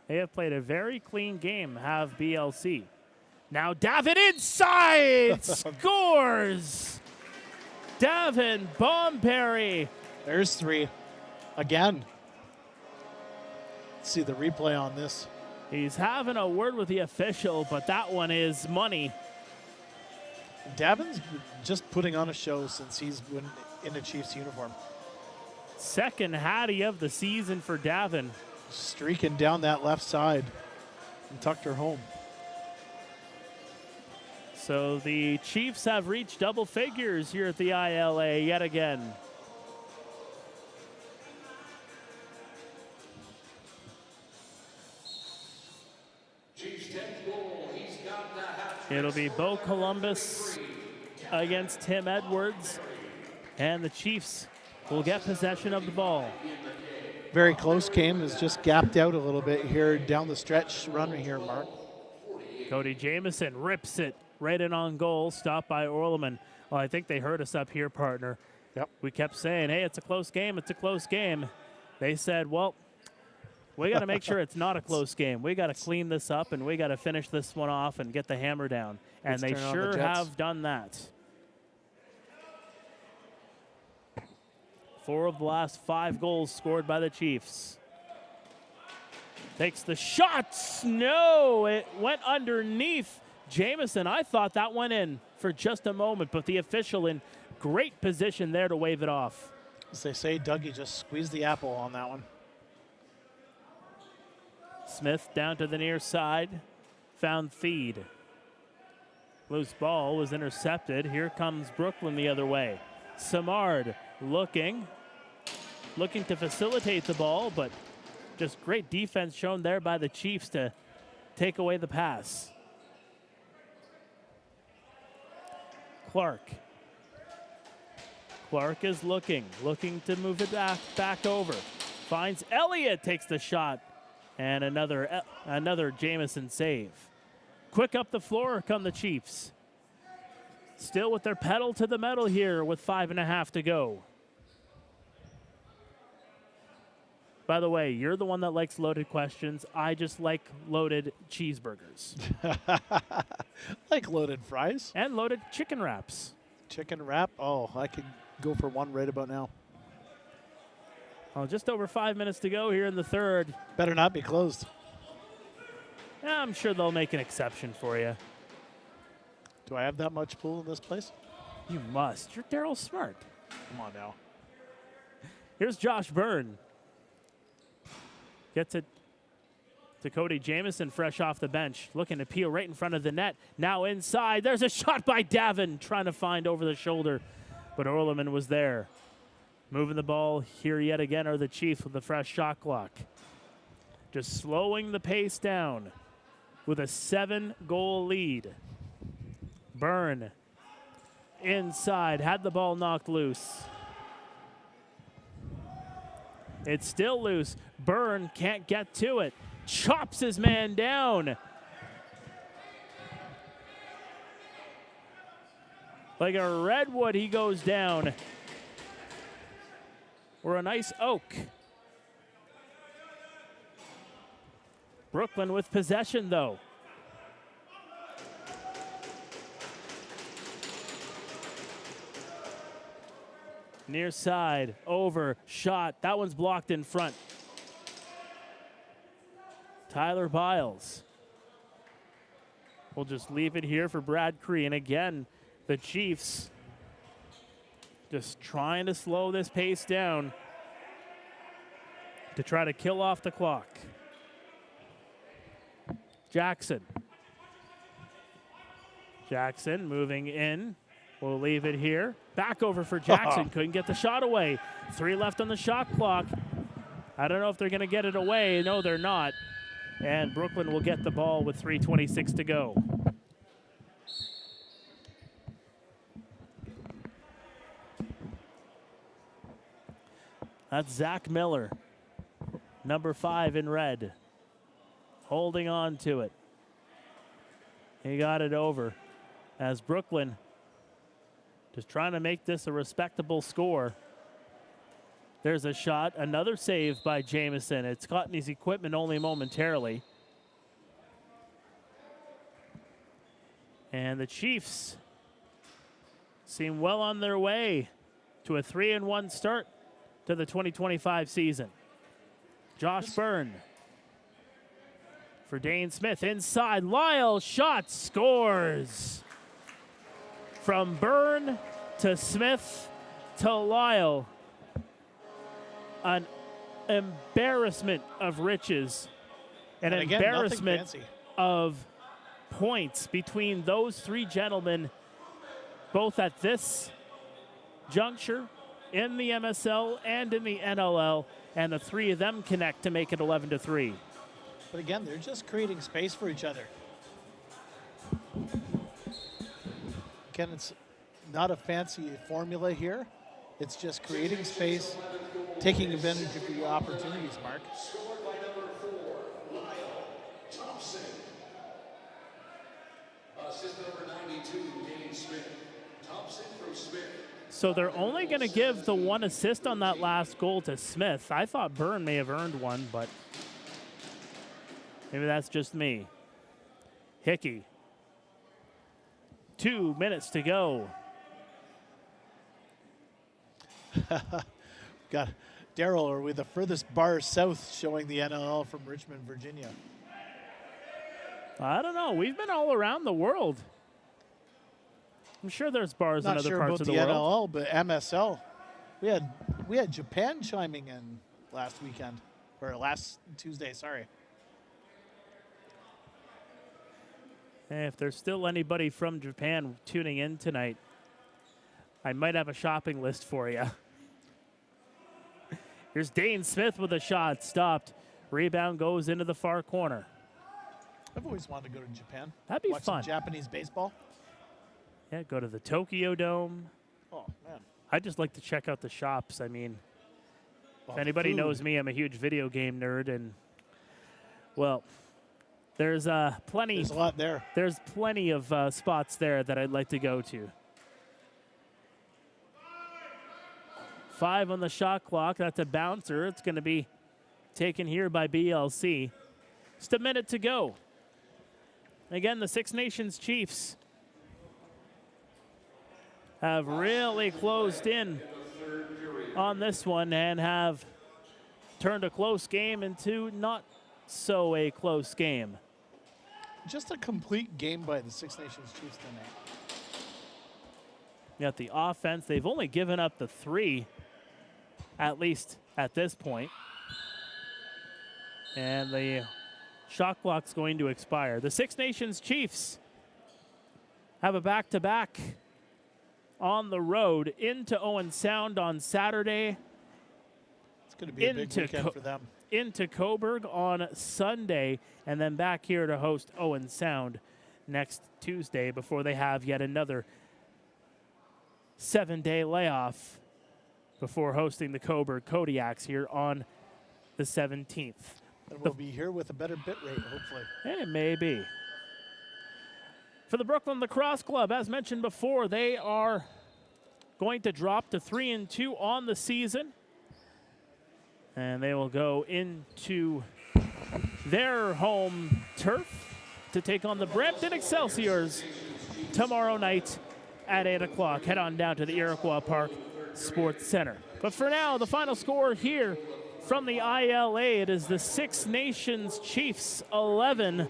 They have played a very clean game, have BLC. Now Davin inside scores! Davin Bomberry. There's 3 again. Let's see the replay on this. He's having a word with the official, but that one is money. Davin's just putting on a show since he's been in a Chiefs uniform. Second Hattie of the season for Davin. Streaking down that left side and tucked her home. So the Chiefs have reached double figures here at the ILA yet again. It'll be Bo Columbus against Tim Edwards, and the Chiefs will get possession of the ball. Very close game, is just gapped out a little bit here down the stretch run here, Mark. Cody Jamieson rips it right in on goal, stopped by Orleman. Well, I think they heard us up here, partner. Yep. We kept saying, hey, it's a close game, it's a close game. They said, well, we got to make sure it's not a close game. We got to clean this up, and we got to finish this one off and get the hammer down. And they sure have done that. 4 of the last 5 goals scored by the Chiefs. Takes the shots. No, it went underneath Jamieson. I thought that went in for just a moment, but the official in great position there to wave it off. As they say, Dougie just squeezed the apple on that one. Smith down to the near side, found Feed. Loose ball was intercepted. Here comes Brooklyn the other way. Samard looking to facilitate the ball, but just great defense shown there by the Chiefs to take away the pass. Clark is looking to move it back over. Finds Elliott, takes the shot. And another Jamieson save. Quick up the floor come the Chiefs. Still with their pedal to the metal here with 5.5 to go. By the way, you're the one that likes loaded questions. I just like loaded cheeseburgers. Like loaded fries. And loaded chicken wraps. Chicken wrap? Oh, I could go for one right about now. Well, just over 5 minutes to go here in the third. Better not be closed. Yeah, I'm sure they'll make an exception for you. Do I have that much pool in this place? You must. You're Darryl Smart. Come on now. Here's Josh Byrne. Gets it to Cody Jamieson, fresh off the bench. Looking to peel right in front of the net. Now inside. There's a shot by Davin, trying to find over the shoulder. But Orleman was there. Moving the ball here yet again are the Chiefs with the fresh shot clock. Just slowing the pace down with a 7-goal lead. Byrne inside, had the ball knocked loose. It's still loose. Byrne can't get to it. Chops his man down. Like a redwood, he goes down. Or a nice oak. Brooklyn with possession, though. Near side, over, shot. That one's blocked in front. Tyler Biles. We'll just leave it here for Brad Cree. And again, the Chiefs just trying to slow this pace down to try to kill off the clock. Jackson. Jackson moving in. We'll leave it here. Back over for Jackson. Couldn't get the shot away. 3 left on the shot clock. I don't know if they're going to get it away. No, they're not. And Brooklyn will get the ball with 3:26 to go. That's Zach Miller, number 5 in red, holding on to it. He got it over as Brooklyn just trying to make this a respectable score. There's a shot, another save by Jamieson. It's caught in his equipment only momentarily. And the Chiefs seem well on their way to a 3-1 start to the 2025 season. Josh Byrne for Dane Smith inside. Lyle shot, scores. From Byrne to Smith to Lyle. An embarrassment of riches. An again, embarrassment of points between those 3 gentlemen, both at this juncture in the MSL and in the NLL, and the 3 of them connect to make it 11-3. But again, they're just creating space for each other. Again, it's not a fancy formula here. It's just creating space, taking advantage of your opportunities, Mark. Scored by number 4, Lyle Thompson. Assist number 92, Dane Smith. Thompson from Smith. So they're only going to give the 1 assist on that last goal to Smith. I thought Byrne may have earned one, but maybe that's just me. Hickey. 2 minutes to go. Got Darryl, are we the furthest bar south showing the NLL from Richmond, Virginia? I don't know. We've been all around the world. I'm sure there's bars in other parts of the world. Not sure about the NLL, but MSL. We had Japan chiming in last weekend, or last Tuesday, sorry. Hey, if there's still anybody from Japan tuning in tonight, I might have a shopping list for you. Here's Dane Smith with a shot, stopped. Rebound goes into the far corner. I've always wanted to go to Japan. That'd be Watch fun. some Japanese baseball. Yeah, go to the Tokyo Dome. Oh, man. I just like to check out the shops. I mean, Well, if anybody food. knows me, I'm a huge video game nerd, and well, there's plenty. There's a lot there. There's plenty of spots there that I'd like to go to. 5 on the shot clock. That's a bouncer. It's going to be taken here by BLC. Just a minute to go. Again, the Six Nations Chiefs have really closed in on this one and have turned a close game into not so a close game. Just a complete game by the Six Nations Chiefs tonight. You got the offense. They've only given up the 3, at least at this point. And the shot clock's going to expire. The Six Nations Chiefs have a back-to-back on the road into Owen Sound on Saturday. It's going to be a big weekend for them. Into Coburg on Sunday, and then back here to host Owen Sound next Tuesday before they have yet another 7-day layoff before hosting the Coburg Kodiaks here on the 17th. And we'll be here with a better bit rate, hopefully. And it may be. For the Brooklin Lacrosse Club, as mentioned before, they are going to drop to 3-2 on the season. And they will go into their home turf to take on the Brampton Excelsiors tomorrow night at 8 o'clock. Head on down to the Iroquois Park Sports Center. But for now, the final score here from the ILA, it is the Six Nations Chiefs 11,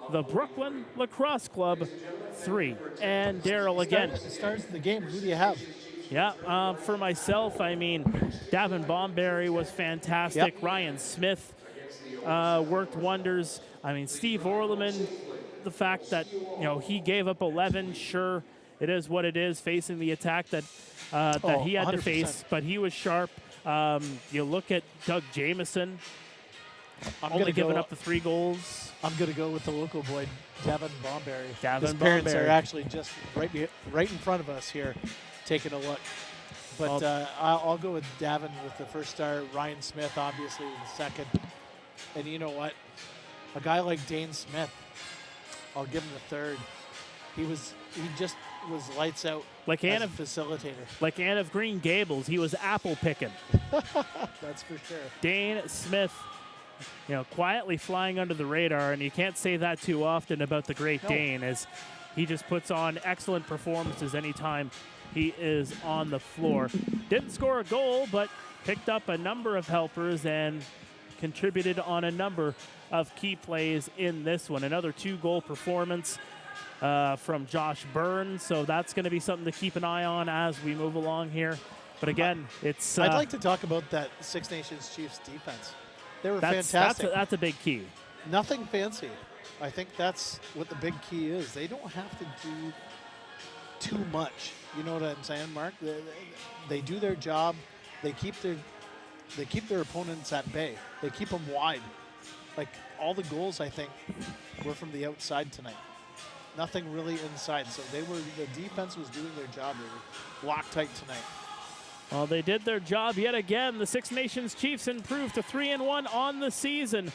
the Brooklin Lacrosse Club 3. And Darryl again. Starts the game. Who do you have? Yeah, for myself, I mean, Davin Bomberry was fantastic. Yep. Ryan Smith worked wonders. I mean, Steve Orleman, the fact that, he gave up 11, sure, it is what it is, facing the attack that he had 100%. To face, but he was sharp. You look at Doug Jameson, only giving up the 3 goals. I'm going to go with the local boy, Davin Bomberry. His Bomberry. Parents are actually just right in front of us here, taking a look. But I'll go with Davin with the first star, Ryan Smith obviously with the second. And you know what? A guy like Dane Smith, I'll give him the third. He just was lights out like as a facilitator. Like Anne of Green Gables, he was apple picking. That's for sure. Dane Smith, quietly flying under the radar, and you can't say that too often about the great Dane, as he just puts on excellent performances anytime he is on the floor. Didn't score a goal, but picked up a number of helpers and contributed on a number of key plays in this one. Another 2-goal performance from Josh Burns, so that's going to be something to keep an eye on as we move along here. But again, it's... I'd like to talk about that Six Nations Chiefs defense. They were fantastic. That's a big key. Nothing fancy. I think that's what the big key is. They don't have to do too much. You know what I'm saying, Mark? They do their job. They keep their opponents at bay. They keep them wide. Like, all the goals, I think, were from the outside tonight. Nothing really inside. So the defense was doing their job. They were locked tight tonight. Well, they did their job yet again. The Six Nations Chiefs improved to 3-1 on the season,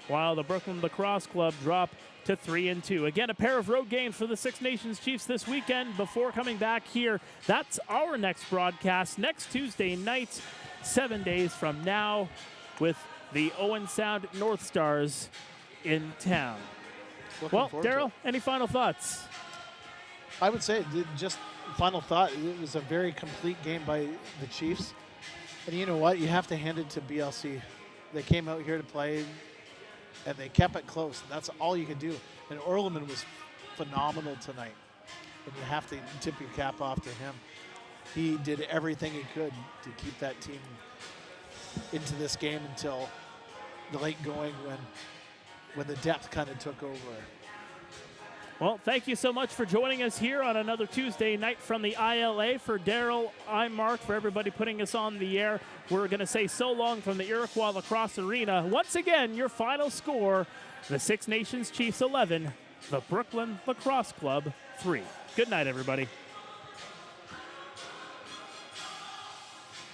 while the Brooklyn Lacrosse Club dropped to 3-2. Again, a pair of road games for the Six Nations Chiefs this weekend before coming back here. That's our next broadcast next Tuesday night, 7 days from now, with the Owen Sound North Stars in town. Well, Darryl, any final thoughts? I would say just final thought, it was a very complete game by the Chiefs. And you know what? You have to hand it to BLC. They came out here to play, and they kept it close. That's all you could do. And Orleman was phenomenal tonight. And you have to tip your cap off to him. He did everything he could to keep that team into this game until the late going when the depth kind of took over. Well, thank you so much for joining us here on another Tuesday night from the ILA. For Darryl, I'm Mark. For everybody putting us on the air, we're going to say so long from the Iroquois Lacrosse Arena. Once again, your final score, the Six Nations Chiefs 11, the Brooklyn Lacrosse Club 3. Good night, everybody.